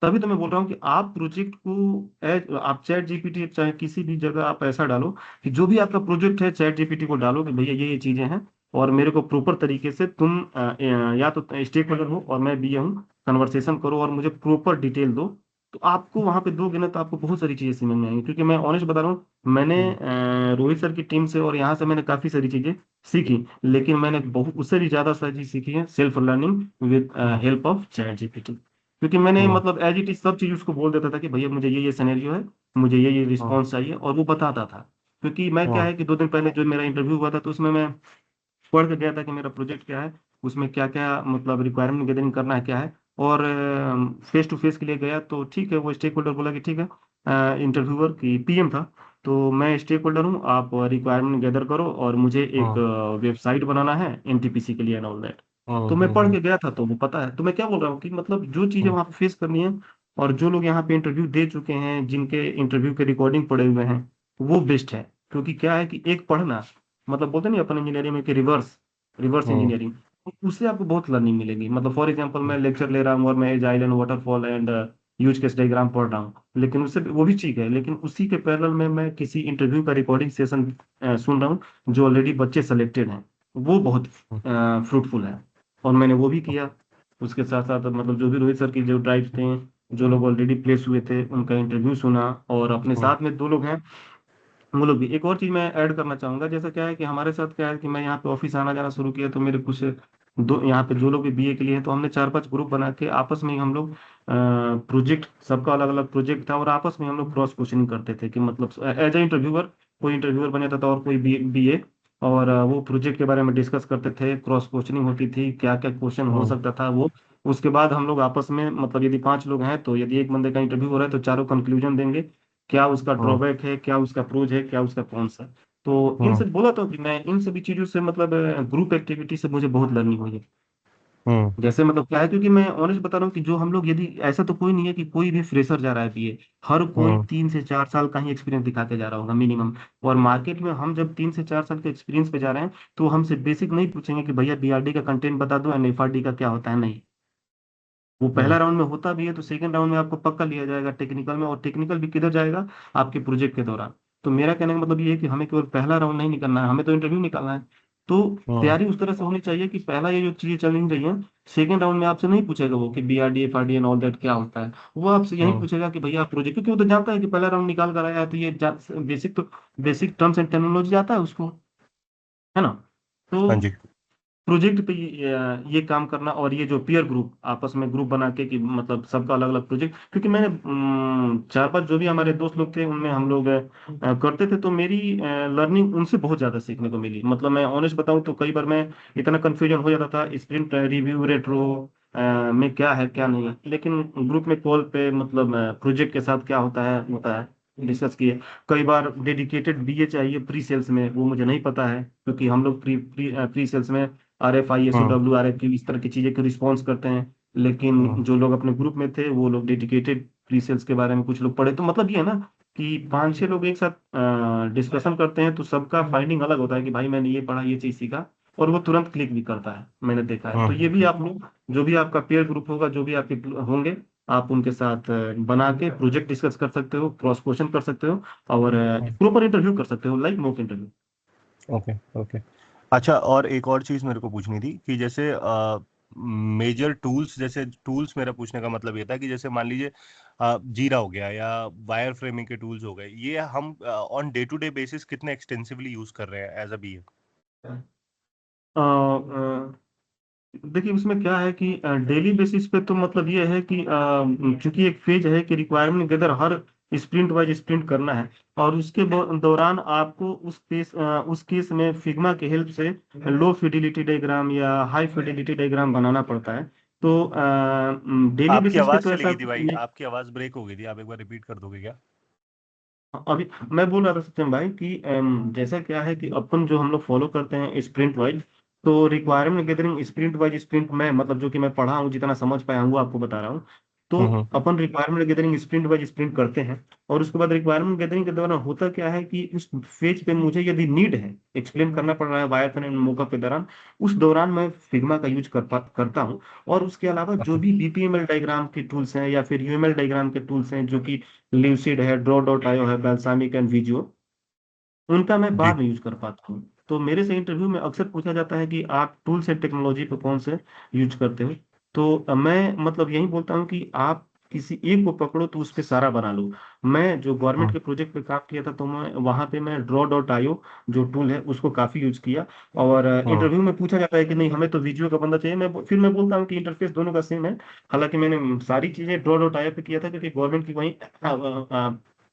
तभी तो मैं बोल रहा हूँ कि आप प्रोजेक्ट को आप चैट जीपीटी चाहे किसी भी जगह आप ऐसा डालो कि जो भी आपका प्रोजेक्ट है चैट जीपीटी को डालो कि भैया ये चीजें हैं, और मेरे को प्रॉपर तरीके से तुम या तो स्टेक होल्डर हो और मैं भी हूँ, कन्वर्सेशन करो और मुझे प्रॉपर डिटेल दो। तो आपको वहां पे दोगे ना तो आपको बहुत सारी चीजें समझ में आएंगी। क्योंकि मैं ऑनेस्ट बता रहा हूँ, मैंने हम्म। रोहित सर की टीम से और यहाँ से मैंने काफी सारी चीजें सीखी। लेकिन मैंने बहुत उससे भी ज्यादा सारी चीज सीखी है self learning with hmm. Help of chat GPT. क्योंकि मैंने हम्म। मतलब एज इट इज सब चीज उसको बोल देता था कि भैया मुझे ये सिनेरियो है, मुझे ये हम्म। रिस्पॉन्स चाहिए, और वो बताता था। क्योंकि मैं क्या हम्म। है कि 2 दिन पहले जो मेरा इंटरव्यू हुआ था तो उसमें मैं पढ़ के गया था कि मेरा प्रोजेक्ट क्या है, उसमें क्या क्या मतलब रिक्वायरमेंट गैदरिंग करना है क्या है। और फेस टू फेस के लिए गया तो ठीक है, वो स्टेक होल्डर बोला कि ठीक है, इंटरव्यूअर की पीएम था, तो मैं स्टेक होल्डर हूँ, आप रिक्वायरमेंट गैदर करो और मुझे एक हम्म। वेबसाइट बनाना है एनटीपीसी के लिए एंड ऑल दैट। तो मैं पढ़ हम्म। के गया था तो वो पता है। तो मैं क्या बोल रहा हूँ कि मतलब जो चीजें हम्म। वहां पे फेस करनी है, और जो लोग यहाँ पे इंटरव्यू दे चुके हैं जिनके इंटरव्यू के रिकॉर्डिंग पड़े हुए हैं, वो बेस्ट है। क्योंकि क्या है कि एक पढ़ना, मतलब बोलते नहीं अपन इंजीनियरिंग में कि रिवर्स रिवर्स हम्म। इंजीनियरिंग, उससे आपको बहुत लर्निंग मिलेगी। मतलब फॉर एग्जांपल मैं लेक्चर ले रहा हूँ और मैं agile and waterfall and use case diagram पढ़ रहा हूँ, लेकिन उससे वो भी ठीक है, लेकिन उसी के पैरेलल में मैं किसी इंटरव्यू का रिकॉर्डिंग सेशन सुन रहा हूँ जो ऑलरेडी बच्चे सेलेक्टेड हैं, वो बहुत फ्रूटफुल है। और मैंने वो भी किया। उसके साथ साथ मतलब जो भी रोहित सर की जो ड्राइव थे, जो लोग ऑलरेडी प्लेस हुए थे उनका इंटरव्यू सुना, और अपने हम्म। साथ में 2 लोग हैं वो लोग भी। एक और चीज मैं ऐड करना चाहूंगा, जैसा क्या है कि हमारे साथ क्या है कि मैं यहाँ पे ऑफिस आना जाना शुरू किया तो मेरे कुछ दो यहाँ पे जो लोग भी बीए के लिए हैं तो हमने 4-5 ग्रुप बना के आपस में ही हम लोग प्रोजेक्ट, सबका अलग अलग प्रोजेक्ट था, और आपस में हम लोग क्रॉस क्वेश्चनिंग करते थे कि मतलब एज ए इंटरव्यूअर, कोई इंटरव्यूअर बन जाता था और कोई बीए, और वो प्रोजेक्ट के बारे में डिस्कस करते थे, क्रॉस क्वेश्चनिंग होती थी, क्या क्या क्वेश्चन हो हम्म। सकता था वो। उसके बाद हम लोग आपस में मतलब यदि 5 लोग हैं तो यदि एक बंदे का इंटरव्यू हो रहा है तो चारों कंक्लूजन देंगे, क्या उसका हम्म। ड्रॉबैक है, क्या उसका प्रोज है, क्या उसका कौन सा। तो हम्म। इनसे बोला तो कि मैं इन सभी चीजों से मतलब ग्रुप एक्टिविटी से मुझे बहुत लर्निंग हुई है। हम्म। जैसे मतलब क्या है, क्योंकि मैं ऑनेस्ट बता रहा हूँ कि जो हम लोग, यदि ऐसा तो कोई नहीं है कि कोई भी फ्रेशर जा रहा है बीए, हर कोई हम्म। 3 से 4 साल का ही एक्सपीरियंस दिखा के जा रहा होगा मिनिमम। और मार्केट में हम जब 3 से 4 साल के एक्सपीरियंस पे जा रहे हैं तो हमसे बेसिक नहीं पूछेंगे कि भैया बीआरडी का कंटेंट बता दो एंड एफआरडी का क्या होता है, नहीं। वो हम्म। पहला राउंड में होता भी है तो सेकंड राउंड में आपको पक्का लिया जाएगा टेक्निकल में, और टेक्निकल भी किधर जाएगा, आपके प्रोजेक्ट के दौरान। तो मेरा कहने का मतलब ये है कि हमें केवल पहला राउंड नहीं निकलना है, हमें तो इंटरव्यू निकालना है। तो हम्म। तैयारी उस तरह से होनी चाहिए कि पहला ये जो चीजें चल रही है, सेकंड राउंड में आपसे नहीं पूछेगा वो कि BRD FRD and all that क्या होता है। वो आपसे यही हम्म। पूछेगा कि भैया आप प्रोजेक्ट, क्योंकि वो तो जानता है कि पहला राउंड निकाल कर आया है तो ये बेसिक तो बेसिक टर्म्स एंड टेक्नोलॉजी आता है उसको, है ना। तो हाँ जी। प्रोजेक्ट पे ये काम करना, और ये जो पीयर ग्रुप आपस में ग्रुप बना के कि मतलब सबका अलग अलग प्रोजेक्ट, क्योंकि मैंने 4-5 जो भी हमारे दोस्त लोग थे उनमें हम लोग करते थे, तो मेरी लर्निंग उनसे बहुत ज्यादा सीखने को मिली। मतलब मैं ऑनेस्ट बताऊं तो कई बार मैं इतना कंफ्यूजन हो जाता था स्प्रिंट रिव्यू रेट्रो में क्या है क्या नहीं है, लेकिन ग्रुप में कॉल पे मतलब प्रोजेक्ट के साथ क्या होता है डिस्कस किए। कई बार डेडिकेटेड बीए चाहिए प्री सेल्स में, वो मुझे नहीं पता है क्योंकि हम लोग प्री सेल्स में RF हम्म। ISO RFQ इस तरह की चीजें को रिस्पॉन्स करते हैं। हम्म। लेकिन जो लोग अपने ग्रुप में थे वो लोग डेडिकेटेड प्री सेल्स के बारे में कुछ लोग पढ़े। तो मतलब ये है ना कि 5-6 लोग एक साथ डिस्कशन करते हैं तो सबका फाइंडिंग अलग होता है कि भाई मैंने ये पढ़ा, ये चीज सीखा, और वो तुरंत क्लिक भी करता है, मैंने देखा है। तो हम्म। ये भी आप लोग, जो भी आपका पेयर ग्रुप होगा, जो भी आपके होंगे, आप उनके साथ बना के प्रोजेक्ट डिस्कस कर सकते हो, क्रॉस क्वेश्चन कर सकते हो, और प्रॉपर इंटरव्यू कर सकते हो, like mock interview. Okay okay. अच्छा, और एक और चीज मेरे को पूछनी थी कि जैसे मेजर टूल्स, जैसे टूल्स मेरा पूछने का मतलब ये था कि जैसे मान लीजिए जीरा हो गया या वायर फ्रेमिंग के टूल्स हो गए, ये हम on day to day basis extensively एक्सटेंसिवली यूज कर रहे हैं एज अ बीए? देखिए उसमें क्या है कि डेली बेसिस पे तो मतलब ये है कि क्योंकि एक फेज है कि रिक्वायरमेंट गैदर हर स्प्रिंट वाइज स्प्रिंट करना है, और उसके दौरान आपको उस केस में फिग्मा के हेल्प से लो फिडिलिटी डायग्राम या हाई फिडिलिटी डायग्राम बनाना पड़ता है। तो डेली आपकी बेसिस पे आवाज तो चली ऐसा गई थी भाई, आपकी आवाज ब्रेक हो गई थी, आप एक बार रिपीट कर दोगे क्या? अभी मैं बोल रहा था सत्यम भाई कि जैसा क्या है कि अपन जो हम लोग फॉलो करते हैं स्प्रिंट वाइज, तो requirement gathering sprint wise sprint में मतलब जो कि मैं पढ़ा हूँ जितना समझ पाया हूँ वो आपको बता रहा हूँ। तो हम्म अपन requirement gathering sprint wise sprint करते हैं, और उसके बाद रिक्वायरमेंट गैदरिंग के दौरान होता क्या है कि उस फेज पे मुझे यदि नीड है, एक्सप्लेन करना पड़ रहा है वायरथन एंड मोका के दौरान, उस दौरान मैं फिग्मा का यूज करता हूँ। और उसके अलावा जो भी बीपीएमएल डायग्राम के टूल्स हैं या फिर यूएमएल डायग्राम के टूल्स हैं, जो कि ल्यूसिड है, ड्रॉ डॉट आयो है, बेल्सामिक एंड विजुअल, उनका मैं जी। बाद में यूज कर पाता हूँ। तो मेरे से इंटरव्यू में अक्सर पूछा जाता है कि आप टूल्स एंड टेक्नोलॉजी पे कौन से यूज करते हो। तो मैं मतलब यही बोलता हूँ कि आप किसी एक को पकड़ो तो उस पे सारा बना लो। मैं जो गवर्नमेंट हम्म के प्रोजेक्ट पे काम किया था, तो मैं वहां पे मैं ड्रॉ डॉट आईओ जो टूल है उसको काफी यूज किया। और हम्म इंटरव्यू में पूछा जाता है कि नहीं हमें तो वीडियो का बंदा चाहिए, फिर मैं बोलता हूँ कि इंटरफेस दोनों का सेम है। हालांकि मैंने सारी चीजें ड्रॉ डॉट आईओ पे किया था क्योंकि गवर्नमेंट की वही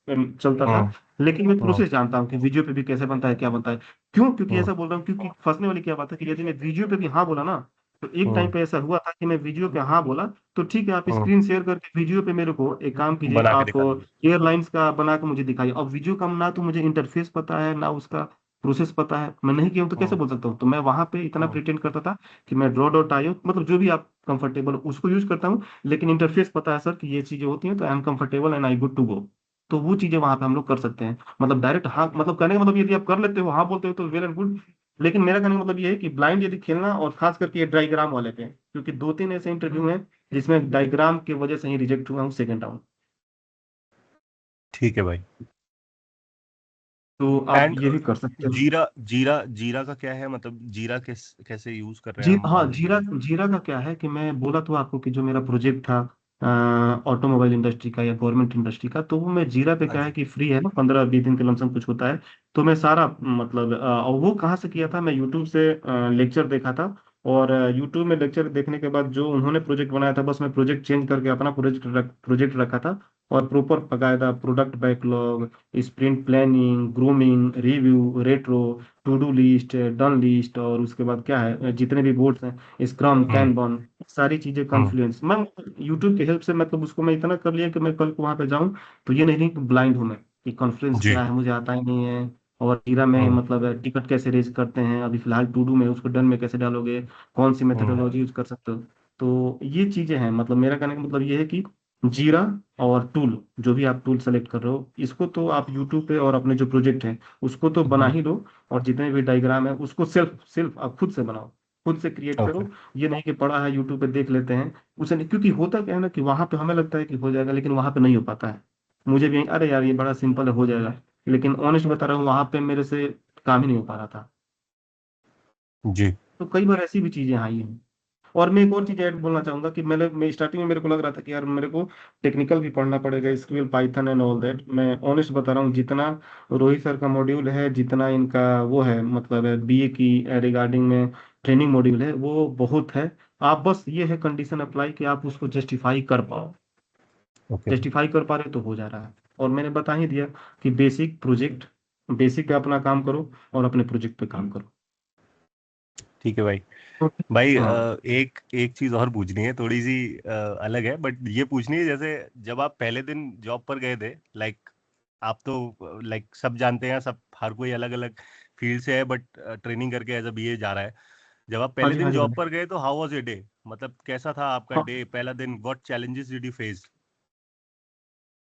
चलता था। हम्म लेकिन मैं हम्म प्रोसेस जानता हूँ कि वीडियो पे भी कैसे बनता है, क्या बनता है। क्यों? क्योंकि हम्म ऐसा बोल रहा हूँ क्योंकि फंसने वाली क्या बात है कि यदि मैं वीडियो पे भी हाँ बोला ना, तो एक टाइम हम्म पे ऐसा हुआ था कि मैं वीडियो पे हाँ बोला, तो ठीक है आप हम्म, स्क्रीन शेयर करके वीडियो पे मेरे को एक काम कीजिए, बना के आप दिखा दीजिए। एयरलाइंस का बना के मुझे दिखाइए। अब वीडियो का ना तो मुझे इंटरफेस पता है ना उसका प्रोसेस पता है, मैं नहीं किया हूं तो कैसे हम्म बोल सकता हूँ। तो मैं वहां पे इतना हम्म प्रिटेंड करता था कि मैं ड्रॉ डॉट आईओ मतलब जो भी आप कंफर्टेबल उसको यूज करता हूँ, लेकिन इंटरफेस पता है सर कि ये चीजें होती हैं, तो I am comfortable and I good to go. तो वो चीजें वहां पे हम लोग कर सकते हैं। मतलब डायरेक्ट हाँ मतलब कहने का मतलब यदि आप कर लेते हो, हाँ बोलते हो, तो वेल एंड गुड। लेकिन मेरा कहने का मतलब ये है कि ब्लाइंड यदि खेलना, और खास करके ये डायग्राम वाले पे, क्योंकि दो तीन ऐसे इंटरव्यू हैं जिसमें डायग्राम की वजह से ही रिजेक्ट हुआ हूँ सेकंड राउंड। ठीक है भाई। तो आप एंड ये भी कर सकते हो। जीरा जीरा जीरा का क्या है, मतलब जीरा कैसे यूज कर रहे हैं जी हम हाँ, ऑन डेली जीरा बेसिस? जीरा का क्या है कि मैं बोला तो आपको कि जो मेरा प्रोजेक्ट था ऑटोमोबाइल इंडस्ट्री का या गवर्नमेंट इंडस्ट्री का, तो वो मैं जीरा पे हाँ क्या है जी। कि फ्री है ना, 15-20 दिन के लमसम कुछ होता है। तो मैं सारा मतलब और वो कहाँ से किया था, मैं यूट्यूब से लेक्चर देखा था। और यूट्यूब में लेक्चर देखने के बाद जो उन्होंने प्रोजेक्ट बनाया था, बस मैं प्रोजेक्ट चेंज करके अपना प्रोजेक्ट रखा था। और प्रॉपर बकायदा product backlog, sprint planning, grooming, review, retro, to do list, done list, और उसके बाद क्या है जितने भी बोर्ड्स हैं, स्क्रम, हम्म कैनबन, सारी चीजें हम्म कॉन्फ्लुएंस, मैं यूट्यूब की हेल्प से मतलब उसको मैं इतना कर लिया कि मैं कल को वहां पे जाऊं तो ये नहीं कि ब्लाइंड हूं मैं, कि कॉन्फ्लुएंस जी। क्या है मुझे आता ही नहीं है। और जीरा में हम्म मतलब टिकट कैसे रेज करते हैं अभी फिलहाल टू डू में, उसको डन में कैसे डालोगे, कौन सी हम्म मेथोडोलॉजी यूज कर सकते हो। तो ये चीजें हैं, मतलब मेरा कहने का मतलब ये है कि जीरा और टूल, जो भी आप टूल सेलेक्ट कर रहे हो, इसको तो आप यूट्यूब पे और अपने जो प्रोजेक्ट है उसको तो बना हम्म, ही लो। और जितने भी डायग्राम है उसको सेल्फ सेल्फ आप खुद से बनाओ, खुद से क्रिएट ओके। करो। ये नहीं कि पढ़ा है यूट्यूब पे देख लेते हैं, उसे नहीं, क्योंकि होता क्या है ना कि वहां पे हमें लगता है कि हो जाएगा, लेकिन वहां पे नहीं हो पाता है। मुझे भी अरे यार ये बड़ा सिंपल है, हो जाएगा, लेकिन ऑनेस्ट बता रहा हूँ वहां पे मेरे से काम ही नहीं हो पा रहा था। जी। तो कई बार ऐसी भी चीजें आई हैं। और मैं एक और चीज ऐड बोलना चाहूंगा कि मैं स्टार्टिंग में मेरे को लग रहा था कि यार मेरे को टेक्निकल भी पढ़ना पड़ेगा, SQL, Python and all that. मैं ऑनेस्ट बता रहा हूँ, जितना रोहित सर का मॉड्यूल है, जितना इनका वो है मतलब बीए की रिगार्डिंग में ट्रेनिंग मॉड्यूल है, वो बहुत है। आप बस ये है कंडीशन अप्लाई कि आप उसको जस्टिफाई कर पाओ। ओके। जस्टिफाई कर पा रहे हो तो हो जा रहा है। और मैंने बता ही दिया कि बेसिक पे अपना काम करो और अपने प्रोजेक्ट पे काम करो। ठीक है भाई। तो भाई हाँ एक एक चीज और पूछनी है, थोड़ी सी अलग है, बट ये पूछनी है जैसे जब आप पहले दिन जॉब पर गए थे, लाइक आप तो लाइक सब जानते हैं, सब हर कोई अलग अलग फील्ड से है, बट ट्रेनिंग करके एज अ बीए जा रहा है। जब आप हाँ पहले जी, हाँ दिन जी जॉब भाई। पर गए तो हाउ वाज योर डे, मतलब कैसा था आपका हाँ, डे, पहला दिन, what challenges did you face?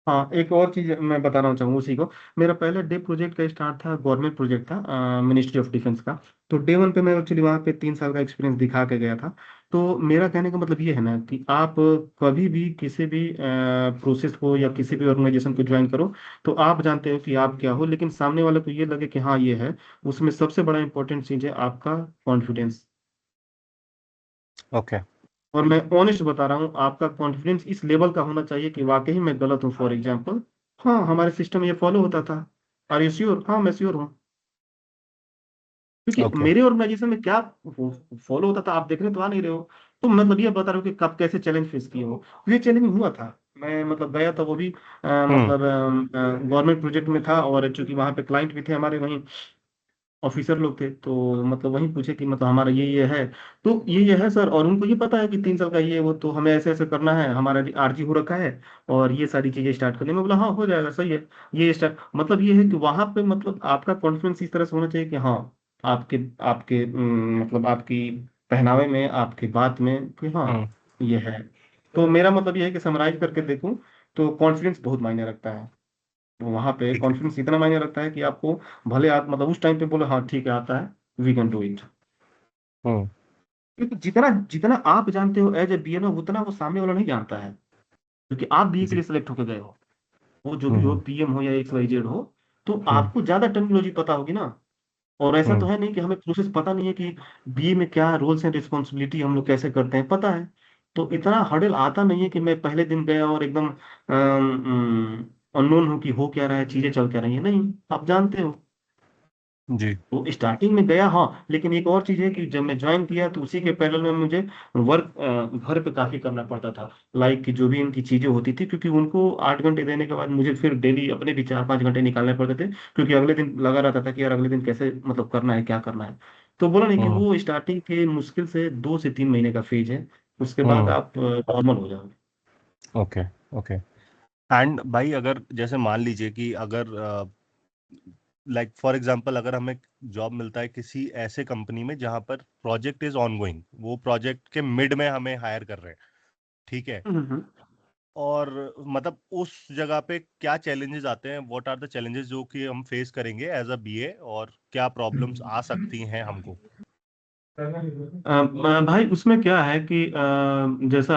हाँ, एक और चीज मैं बताना चाहूँगा उसी को। मेरा पहला डे प्रोजेक्ट का स्टार्ट था, गवर्नमेंट प्रोजेक्ट था मिनिस्ट्री ऑफ डिफेंस का। तो डे वन पे मैं एक्चुअली वहाँ पे 3 साल का एक्सपीरियंस दिखा के गया था। तो मेरा कहने का मतलब ये है ना कि आप कभी भी किसी भी प्रोसेस को या किसी भी ऑर्गेनाइजेशन को ज्वाइन करो, तो आप जानते हो कि आप क्या हो, लेकिन सामने वाले को ये लगे कि हाँ ये है। उसमें सबसे बड़ा इंपॉर्टेंट चीज है आपका कॉन्फिडेंस। ओके। और मैं ऑनेस्ट बता रहा हूँ, आपका कॉन्फिडेंस इस लेवल का होना चाहिए कि वाकई मैं गलत हूँ। फॉर एग्जाम्पल, हाँ हमारे सिस्टम ये फॉलो होता था। Are you sure? हाँ मैं श्योर हूँ। क्योंकि ओके। मेरे ऑर्गेनाइजेशन में क्या फॉलो होता था आप देखने तो आ नहीं रहे हो। तो मतलब ये बता रहा हूँ कि कब कैसे चैलेंज फेस किए हो। ये चैलेंज हुआ था। मैं मतलब गया था वो भी हम्म। मतलब गवर्नमेंट प्रोजेक्ट में था, और चूंकि वहाँ पे क्लाइंट भी थे हमारे वहीं ऑफिसर लोग थे, तो मतलब वही पूछे कि मतलब हमारा ये है। तो ये है सर, और उनको ये पता है कि 3 साल का ये वो, तो हमें ऐसे ऐसे करना है, हमारा आरजी हो रखा है, और ये सारी चीजें स्टार्ट करने में। बोला हाँ हो जाएगा, सही है। ये स्टार्ट मतलब ये है कि वहां पे मतलब आपका कॉन्फिडेंस इस तरह से होना चाहिए कि हाँ आपके आपके मतलब आपकी पहनावे में, आपकी बात में कि हाँ हम्म। ये है। तो मेरा मतलब ये है कि समराइज करके देखूं, तो कॉन्फिडेंस बहुत मायने रखता है। वहां पे ठीक है। कॉन्फिडेंस इतना मायने रखता है कि आपको भले आप मतलब उस टाइम पे बोले हाँ ठीक है आता है, वी कैन डू इट। हम्म। क्योंकि जितना जितना आप जानते हो एज ए बीएनओ, उतना वो सामने वाला नहीं जानता है। क्योंकि आप बीए के जी। लिए सिलेक्ट होकर गए हो, वो जो भी हो, हम्म। पीएम हो या एक्स वाई जेड हो, तो हम्म। आपको ज्यादा टर्मिनोलॉजी पता होगी ना। और ऐसा तो हम्म। है नहीं कि हमें प्रोसेस पता नहीं है कि बीए में क्या रोल्स एंड रिस्पॉन्सिबिलिटी हम लोग कैसे करते हैं, पता है। तो इतना हर्डल आता नहीं है कि मैं पहले दिन गया और एकदम अननोन हूँ कि हो क्या रहा है, चीजें चल क्या रही है, नहीं। आप जानते हो। जी। तो स्टार्टिंग में गया हाँ, लेकिन एक और चीज है कि जब मैं ज्वाइन किया तो उसी के पैरेलल में मुझे वर्क घर पे काफी करना पड़ता था। लाइक कि जो भी इनकी चीजें होती थी, क्योंकि उनको 8 घंटे देने के बाद मुझे फिर डेली अपने भी 4-5 घंटे निकालने पड़ते थे, क्योंकि अगले दिन लगा रहता था कि यार अगले दिन कैसे मतलब करना है, क्या करना है। तो बोला नहीं कि हम्म। वो स्टार्टिंग के मुश्किल से 2 से 3 महीने का फेज है। उसके बाद हम्म। आप नॉर्मल हो जाओगे। ओके। ओके। एंड भाई अगर जैसे मान लीजिए कि अगर लाइक फॉर एग्जांपल अगर हमें जॉब मिलता है किसी ऐसे कंपनी में जहां पर प्रोजेक्ट इज ऑनगोइंग, वो प्रोजेक्ट के मिड में हमें हायर कर रहे हैं, ठीक है, हम्म। और मतलब उस जगह पे क्या चैलेंजेस आते हैं, व्हाट आर द चैलेंजेस जो कि हम फेस करेंगे एज अ बीए, और क्या प्रॉब्लम्स आ सकती हैं हमको? भाई उसमें क्या है कि जैसा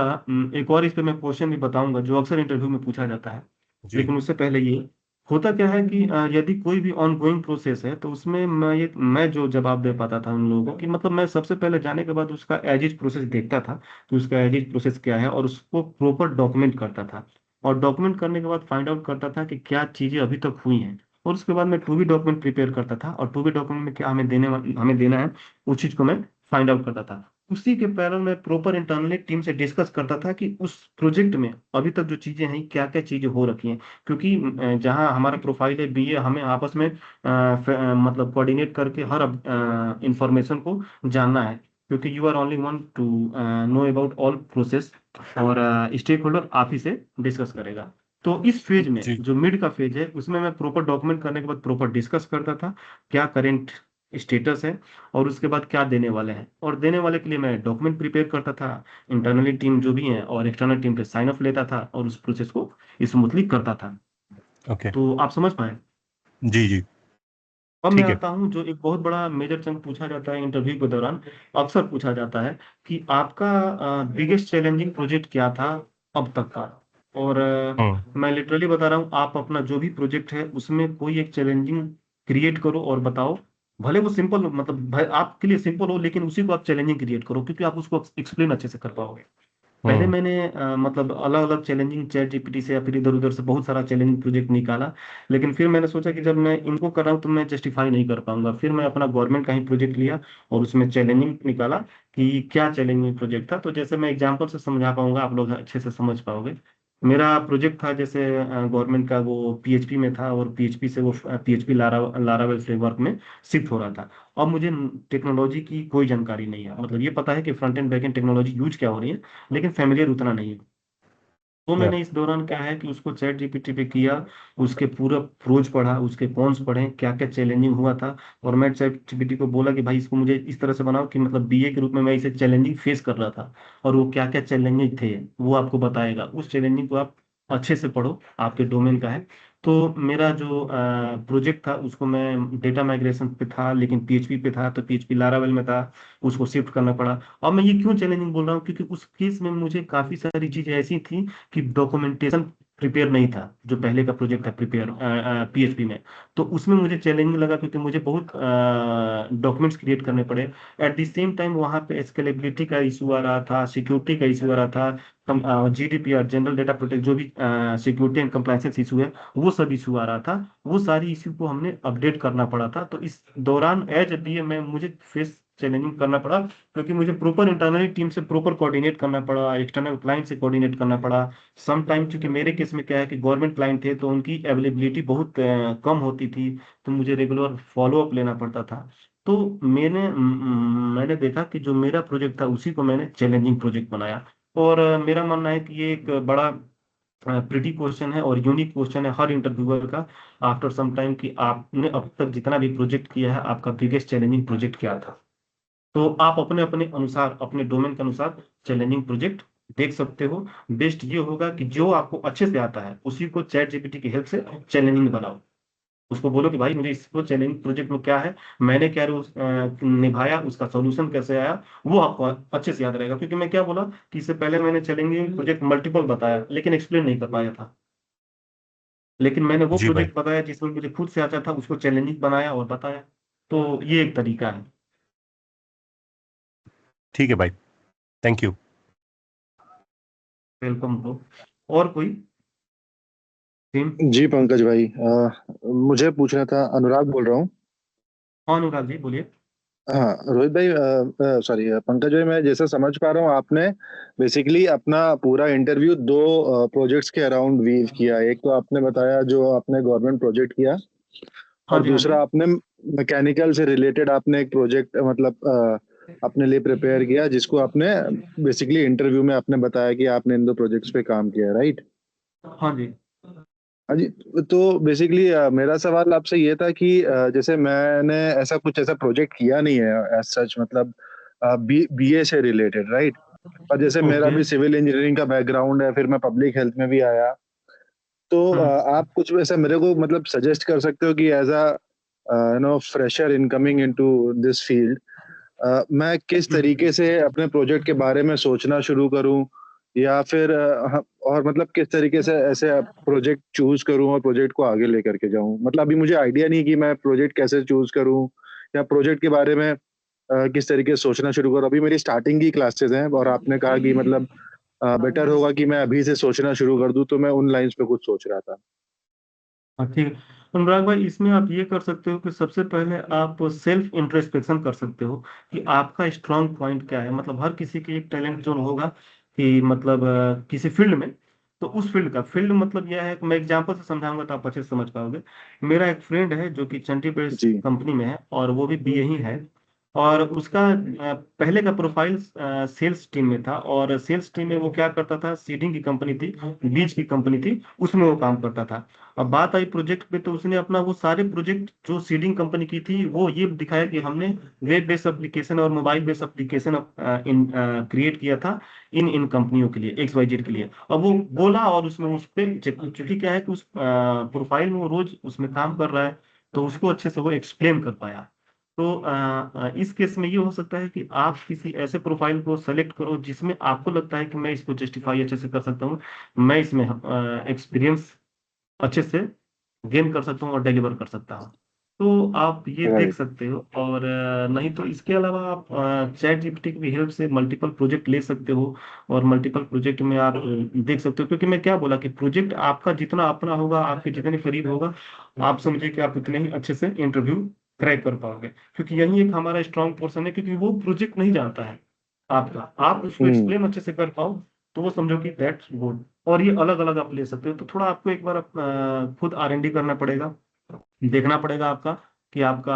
एक और इस पे मैं क्वेश्चन भी बताऊंगा जो अक्सर इंटरव्यू में पूछा जाता है। जी। लेकिन उससे पहले ये होता क्या है कि यदि कोई भी ऑन गोइंग प्रोसेस है, तो उसमें मैं जो जवाब दे पाता था उन लोगों को कि मतलब मैं सबसे पहले जाने के बाद उसका एज इज प्रोसेस देखता था कि उसका एज इज प्रोसेस क्या है, और उसको प्रॉपर डॉक्यूमेंट करता था। और डॉक्यूमेंट करने के बाद फाइंड आउट करता था कि क्या चीजें अभी तक हुई हैं। और उसके बाद मैं टू बी डॉक्यूमेंट प्रिपेयर करता था, और टू बी डॉक्यूमेंट में क्या हमें देना है, उस चीज को मैं फाइंड आउट करता था। उसी के पैरल में प्रॉपर इंटरनली टीम से डिस्कस करता था कि उस प्रोजेक्ट में अभी तक जो चीजें हैं क्या क्या चीजें हो रखी हैं। क्योंकि जहां हमारा प्रोफाइल है बीए, हमें आपस में मतलब कोऑर्डिनेट करके हर इंफॉर्मेशन को जानना है। क्योंकि you are only one to know about all process, और स्टेक होल्डर आप ही से डिस्कस करेगा। तो इस फेज में जी। जो मिड का फेज है, उसमें मैं प्रॉपर डॉक्यूमेंट करने के बाद प्रॉपर डिस्कस करता था क्या करेंट स्टेटस है, और उसके बाद क्या देने वाले हैं। और देने वाले के लिए मैं डॉक्यूमेंट प्रिपेयर करता था, इंटरनली टीम जो भी है और एक्सटर्नल टीम पे साइन ऑफ लेता था, और उस प्रोसेस को स्मूथली करता था। ओके। तो आप समझ पाए। जी। जी। अब मैं ठीक है। आता हूँ जो एक बहुत बड़ा मेजर चंक पूछा जाता है इंटरव्यू के दौरान, अक्सर पूछा जाता है कि आपका बिगेस्ट चैलेंजिंग प्रोजेक्ट क्या था अब तक का। और हम्म। मैं लिटरली बता रहा हूँ, आप अपना जो भी प्रोजेक्ट है उसमें कोई एक चैलेंजिंग क्रिएट करो और बताओ। भले वो सिंपल मतलब आपके लिए सिंपल हो, लेकिन उसी को आप चैलेंजिंग क्रिएट करो, क्योंकि आप उसको एक्सप्लेन अच्छे से कर पाओगे। पहले हम्म। मैंने मतलब अलग अलग चैलेंजिंग चैट जीपीटी से या फिर इधर उधर से बहुत सारा चैलेंजिंग प्रोजेक्ट निकाला। लेकिन फिर मैंने सोचा कि जब मैं इनको कर रहा हूँ तो मैं जस्टिफाई नहीं कर पाऊंगा। फिर मैं अपना गवर्नमेंट का ही प्रोजेक्ट लिया, और उसमें चैलेंजिंग निकाला कि क्या चैलेंजिंग प्रोजेक्ट था। तो जैसे मैं एग्जांपल से समझा पाऊंगा, आप लोग अच्छे से समझ पाओगे। मेरा प्रोजेक्ट था जैसे गवर्नमेंट का, वो पीएचपी में था, और पीएचपी से वो पीएचपी लारावेल फ्रेमवर्क में शिफ्ट हो रहा था। अब मुझे टेक्नोलॉजी की कोई जानकारी नहीं है, मतलब ये पता है कि front end back and technology use क्या हो रही है, लेकिन फेमिलियर उतना नहीं है। तो या। मैंने इस दौरान क्या है कि उसको चैट जीपीटी पे किया, उसके पूरा प्रोज पढ़ा, उसके कॉन्स पढ़े, क्या क्या चैलेंजिंग हुआ था। और मैं चैट जीपीटी को बोला कि भाई इसको मुझे इस तरह से बनाओ कि मतलब बीए के रूप में मैं इसे चैलेंजिंग फेस कर रहा था, और वो क्या क्या चैलेंजेस थे वो आपको बताएगा। उस चैलेंजिंग को आप अच्छे से पढ़ो, आपके डोमेन का है। तो मेरा जो प्रोजेक्ट था उसको मैं डेटा माइग्रेशन पे था, लेकिन पीएचपी पे था, तो पीएचपी लारावेल में था, उसको शिफ्ट करना पड़ा। और मैं ये क्यों चैलेंजिंग बोल रहा हूँ, क्योंकि उस केस में मुझे काफी सारी चीजें ऐसी थी कि डॉक्यूमेंटेशन प्रिपेयर नहीं था, जो पहले का प्रोजेक्ट था प्रिपेयर पीएचपी में। तो उसमें मुझे चैलेंजिंग लगा, क्योंकि मुझे बहुत डॉक्यूमेंट्स क्रिएट करने पड़े। एट द सेम टाइम वहाँ पे स्केलेबिलिटी का इशू आ रहा था, सिक्योरिटी का इशू आ रहा था, जीडीपीआर जनरल डेटा प्रोटेक्ट जो भी सिक्योरिटी एंड कंप्लायंस इशू है, वो सब इशू आ रहा था। वो सारी इशू को हमने अपडेट करना पड़ा था। तो इस दौरान एज ए मैं मुझे फेस चैलेंजिंग करना पड़ा, क्योंकि मुझे प्रॉपर इंटरनल टीम से प्रॉपर कोऑर्डिनेट करना पड़ा, एक्सटर्नल क्लाइंट से कोऑर्डिनेट करना पड़ा। सम टाइम चूंकि मेरे केस में क्या है कि गवर्नमेंट क्लाइंट थे, तो उनकी अवेलेबिलिटी बहुत कम होती थी, तो मुझे रेगुलर फॉलो अप लेना पड़ता था। तो मैंने देखा कि जो मेरा प्रोजेक्ट था उसी को मैंने चैलेंजिंग प्रोजेक्ट बनाया। और मेरा मानना है कि ये एक बड़ा प्रिटी क्वेश्चन है और यूनिक क्वेश्चन है हर इंटरव्यूअर का आफ्टर सम टाइम, कि आपने अब तक जितना भी प्रोजेक्ट किया है, आपका बिगेस्ट चैलेंजिंग प्रोजेक्ट क्या था। तो आप अपने अपने अनुसार, अपने डोमेन के अनुसार चैलेंजिंग प्रोजेक्ट देख सकते हो। बेस्ट ये होगा कि जो आपको अच्छे से आता है उसी को चैट जीपीटी की हेल्प से चैलेंजिंग बनाओ। उसको बोलो कि भाई मुझे इसको चैलेंज प्रोजेक्ट में क्या है, मैंने क्या रोल निभाया, उसका सॉल्यूशन कैसे आया, वो आपको अच्छे से याद रहेगा। क्योंकि मैं क्या बोला कि इससे पहले मैंने चैलेंजिंग प्रोजेक्ट मल्टीपल बताया, लेकिन एक्सप्लेन नहीं कर पाया था। लेकिन मैंने वो जी भाई। प्रोजेक्ट बताया जिसमें मुझे खुद से आता था, उसको चैलेंजिंग बनाया और बताया। तो ये एक तरीका है। ठीक है भाई, थैंक यू। Welcome bro. और कोई टीम? जी पंकज भाई, मुझे पूछना था। अनुराग बोल रहा हूँ। हाँ अनुराग जी बोलिए। हाँ रोहित भाई, सॉरी पंकज भाई, मैं जैसा समझ पा रहा हूँ आपने बेसिकली अपना पूरा इंटरव्यू दो प्रोजेक्ट्स के अराउंड वीव किया। एक तो आपने बताया जो आपने गवर्नमेंट प्रोजेक्ट किया, हाँ और जी, हाँ जी। दूसरा आपने मैकेनिकल से रिलेटेड आपने एक प्रोजेक्ट मतलब अपने लिए प्रिपेयर किया, जिसको आपने बेसिकली इंटरव्यू में आपने बताया कि आपने इन दो प्रोजेक्ट्स पे काम किया, राइट? हाँ जी। हाँ जी। तो बेसिकली मेरा सवाल आपसे ये था कि जैसे मैंने ऐसा प्रोजेक्ट किया नहीं है एज सच, मतलब बीए से रिलेटेड, राइट? और जैसे मेरा ओके। भी सिविल इंजीनियरिंग का बैकग्राउंड है, फिर मैं पब्लिक हेल्थ में भी आया। तो आप कुछ वैसा मेरे को मतलब सजेस्ट कर सकते हो कि as a fresher incoming into this field, मैं किस हम्म। तरीके से अपने प्रोजेक्ट के बारे में सोचना शुरू करूं, या फिर और मतलब किस तरीके से ऐसे प्रोजेक्ट चूज करूं और प्रोजेक्ट को आगे लेकर के जाऊं। मतलब अभी मुझे आइडिया नहीं कि मैं प्रोजेक्ट कैसे चूज करूं, या प्रोजेक्ट के बारे में किस तरीके से सोचना शुरू करूं। अभी मेरी स्टार्टिंग की क्लासेस हैं, और आपने कहा कि मतलब बेटर होगा कि मैं अभी से सोचना शुरू कर दूं, तो मैं उन लाइंस पे कुछ सोच रहा था। हाँ ठीक है। अनुराग भाई, इसमें आप ये कर सकते हो कि सबसे पहले आप सेल्फ इंट्रोस्पेक्शन कर सकते हो कि आपका स्ट्रांग पॉइंट क्या है। मतलब हर किसी की एक टैलेंट जोन होगा, कि मतलब किसी फील्ड में। तो उस फील्ड मतलब यह है कि मैं एग्जांपल से समझाऊंगा तो आप अच्छे से समझ पाओगे। मेरा एक फ्रेंड है जो कि चंडीगढ़ जी। कंपनी में है, और वो भी बीए ही है। और उसका पहले का प्रोफाइल सेल्स टीम में था, और सेल्स टीम में वो क्या करता था, सीडिंग की कंपनी थी, बीज की कंपनी थी, उसमें वो काम करता था। अब बात आई प्रोजेक्ट पे, तो उसने अपना वो सारे प्रोजेक्ट जो सीडिंग कंपनी की थी, वो ये दिखाया कि हमने वेब बेस्ड एप्लीकेशन और mobile based application in create किया था इन इन कंपनियों के लिए, एक्स वाई जेड के लिए। और वो बोला, और उसमें उस पे चूंकि क्या है कि उस प्रोफाइल में वो रोज उसमें काम कर रहा है, तो उसको अच्छे से वो एक्सप्लेन कर पाया। तो इस केस में ये हो सकता है कि आप किसी ऐसे प्रोफाइल को सेलेक्ट करो जिसमें आपको लगता है कि मैं इसको जस्टिफाई अच्छे से कर सकता हूँ, मैं इसमें एक्सपीरियंस अच्छे से गेन कर सकता हूँ और डिलीवर कर सकता हूँ। तो आप ये देख राइट। सकते हो। और नहीं तो इसके अलावा आप चैट जीपीटी की हेल्प से मल्टीपल प्रोजेक्ट ले सकते हो, और मल्टीपल प्रोजेक्ट में आप देख सकते हो। क्योंकि मैं क्या बोला कि प्रोजेक्ट आपका जितना अपना होगा, आपके जितने करीब होगा, आप समझिए कि आप उतने ही अच्छे से इंटरव्यू क्रैक कर पाओगे। क्योंकि यही एक हमारा स्ट्रांग पोर्सन है, क्योंकि वो प्रोजेक्ट नहीं जानता है आपका, आप उसको हम्म। एक्सप्लेन अच्छे से कर पाओ, तो वो समझो कि दैट्स गुड। और ये अलग अलग आप ले सकते हो। तो थोड़ा आपको एक बार खुद R&D करना पड़ेगा, देखना पड़ेगा आपका कि आपका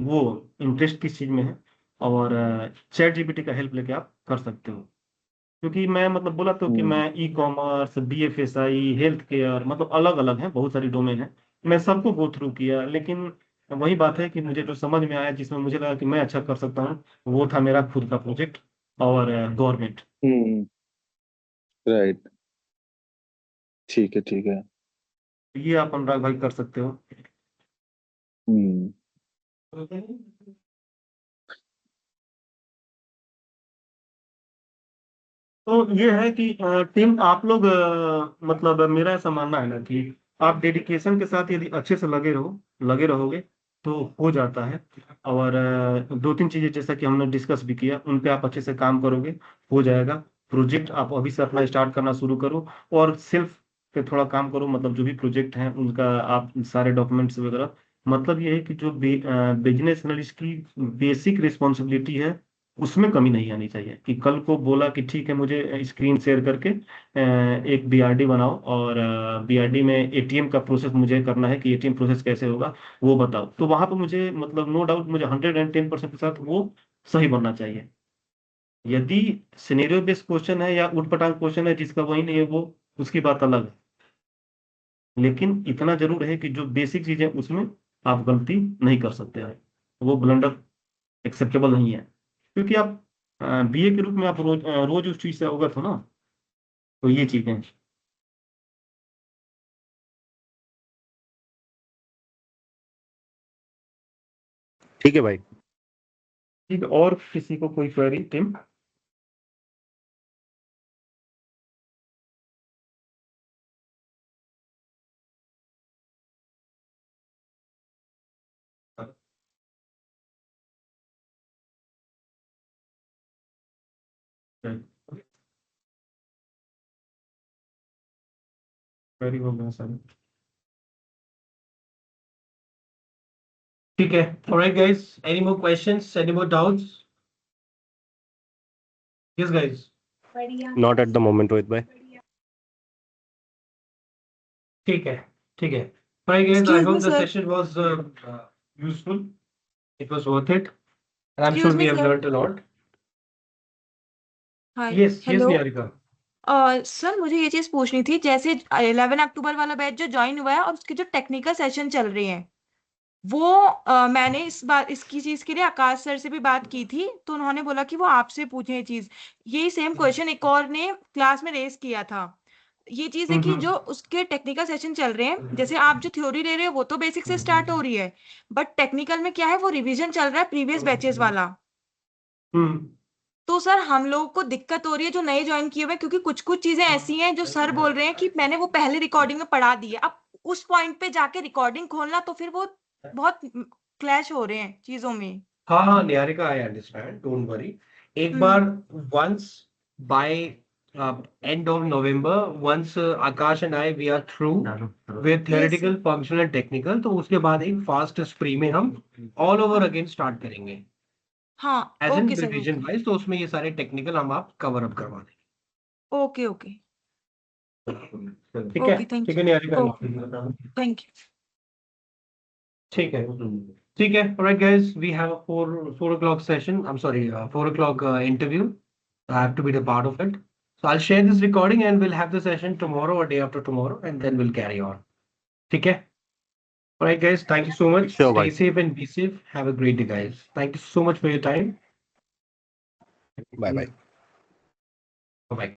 वो इंटरेस्ट किस चीज में है। और चैट जीपीटी का हेल्प लेके आप कर सकते हो। क्योंकि मैं मतलब बोला तो कि हम्म। मैं e commerce, BFSI, health care, मतलब अलग अलग है, बहुत सारी डोमेन है। मैं सबको गो थ्रू किया, लेकिन वही बात है कि मुझे जो समझ में आया, जिसमें मुझे लगा कि मैं अच्छा कर सकता हूँ, वो था मेरा खुद का प्रोजेक्ट और गवर्नमेंट। हम्म। राइट। ठीक है, ठीक है। ये आप अनुराग भाई कर सकते हो। तो ये है कि टीम आप लोग मतलब मेरा ऐसा मानना है ना कि आप डेडिकेशन के साथ यदि अच्छे से लगे रहोगे तो हो जाता है। और दो तीन चीजें जैसा कि हमने डिस्कस भी किया, उन पे आप अच्छे से काम करोगे, हो जाएगा। प्रोजेक्ट आप अभी से अपना स्टार्ट करना शुरू करो, और सेल्फ पे थोड़ा काम करो। मतलब जो भी प्रोजेक्ट है उनका आप सारे डॉक्यूमेंट्स वगैरह, मतलब ये है कि जो बिजनेस एनालिस्ट की बेसिक रिस्पॉन्सिबिलिटी है उसमें कमी नहीं आनी चाहिए। कि कल को बोला कि ठीक है मुझे स्क्रीन शेयर करके एक बीआरडी बनाओ, और बीआरडी में एटीएम का प्रोसेस मुझे करना है, कि एटीएम प्रोसेस कैसे होगा वो बताओ। तो वहां पर मुझे मतलब नो डाउट मुझे 110% के साथ वो सही बनना चाहिए। यदि सिनेरियो बेस्ड क्वेश्चन है या उटपटांग क्वेश्चन है जिसका वही नहीं है, वो उसकी बात अलग है। लेकिन इतना जरूर है कि जो बेसिक चीजें उसमें आप गलती नहीं कर सकते हैं, वो ब्लंडर एक्सेप्टेबल नहीं है। क्योंकि आप बीए के रूप में आप रोज उस चीज से अवगत हो ना। तो ये चीजें। ठीक है भाई। ठीक है, और किसी को कोई क्वेरी टीम? क्वेरी हो गया सर। ठीक है। Alright guys, any more questions, any more doubts? Yes guys. Not at the moment Rohit भाई। ठीक है, ठीक है। Alright guys, I Excuse hope me, the sir. session was useful. It was worth it. And I'm Excuse sure me, we have sir. learned a lot. Hi. Yes, yes Hello. Niharika. Sir मुझे ये चीज़ पूछनी थी, जैसे 11 अक्टूबर वाला बैच जो ज्वाइन हुआ है और उसके जो टेक्निकल सेशन चल रहे हैं, वो मैंने इसकी चीज़ के लिए आकाश सर से भी बात की थी, तो उन्होंने बोला कि वो आपसे पूछें ये चीज़। यही सेम क्वेश्चन एक और ने क्लास में रेज किया था। ये चीज़ है कि जो उसके टेक्निकल सेशन चल रहे हैं, जैसे आप जो थ्योरी ले रहे हो वो तो बेसिक से स्टार्ट हो रही है, बट टेक्निकल में क्या है, वो रिवीजन चल रहा है प्रीवियस बैचेस वाला। तो सर हम लोगों को दिक्कत हो रही है जो नए ज्वाइन किए हुए हैं, क्योंकि कुछ कुछ चीजें ऐसी हैं जो सर बोल रहे हैं कि मैंने वो पहले रिकॉर्डिंग में पढ़ा दी है, अब उस पॉइंट पे जाके रिकॉर्डिंग खोलना तो फिर वो बहुत क्लैश हो रहे हैं चीजों में। हाँ Niharika, I understand, don't worry. एक हम्म। बार once by end of November, once Akash and I we are through with theoretical, functional and technical, तो उसके बाद एक फास्ट स्प्री में हम all over again स्टार्ट करेंगे हाँ as in okay sir, revision wise. तो उसमें ये सारे टेक्निकल हम आप कवर अप करवा देंगे। ओके ओके ठीक है, ओके, थैंक ठीक है you. Niharika. Okay, thank you. ठीक है, ठीक है। Alright guys, we have a 4 o'clock session. I'm sorry, 4 o'clock interview. I have to be the part of it. So I'll share this recording and we'll have the session tomorrow or day after tomorrow, and then we'll carry on. ठीक है? Alright guys, thank you so much. Sure, Stay bye. safe and be safe. Have a great day guys. Thank you so much for your time. Bye bye. Bye bye.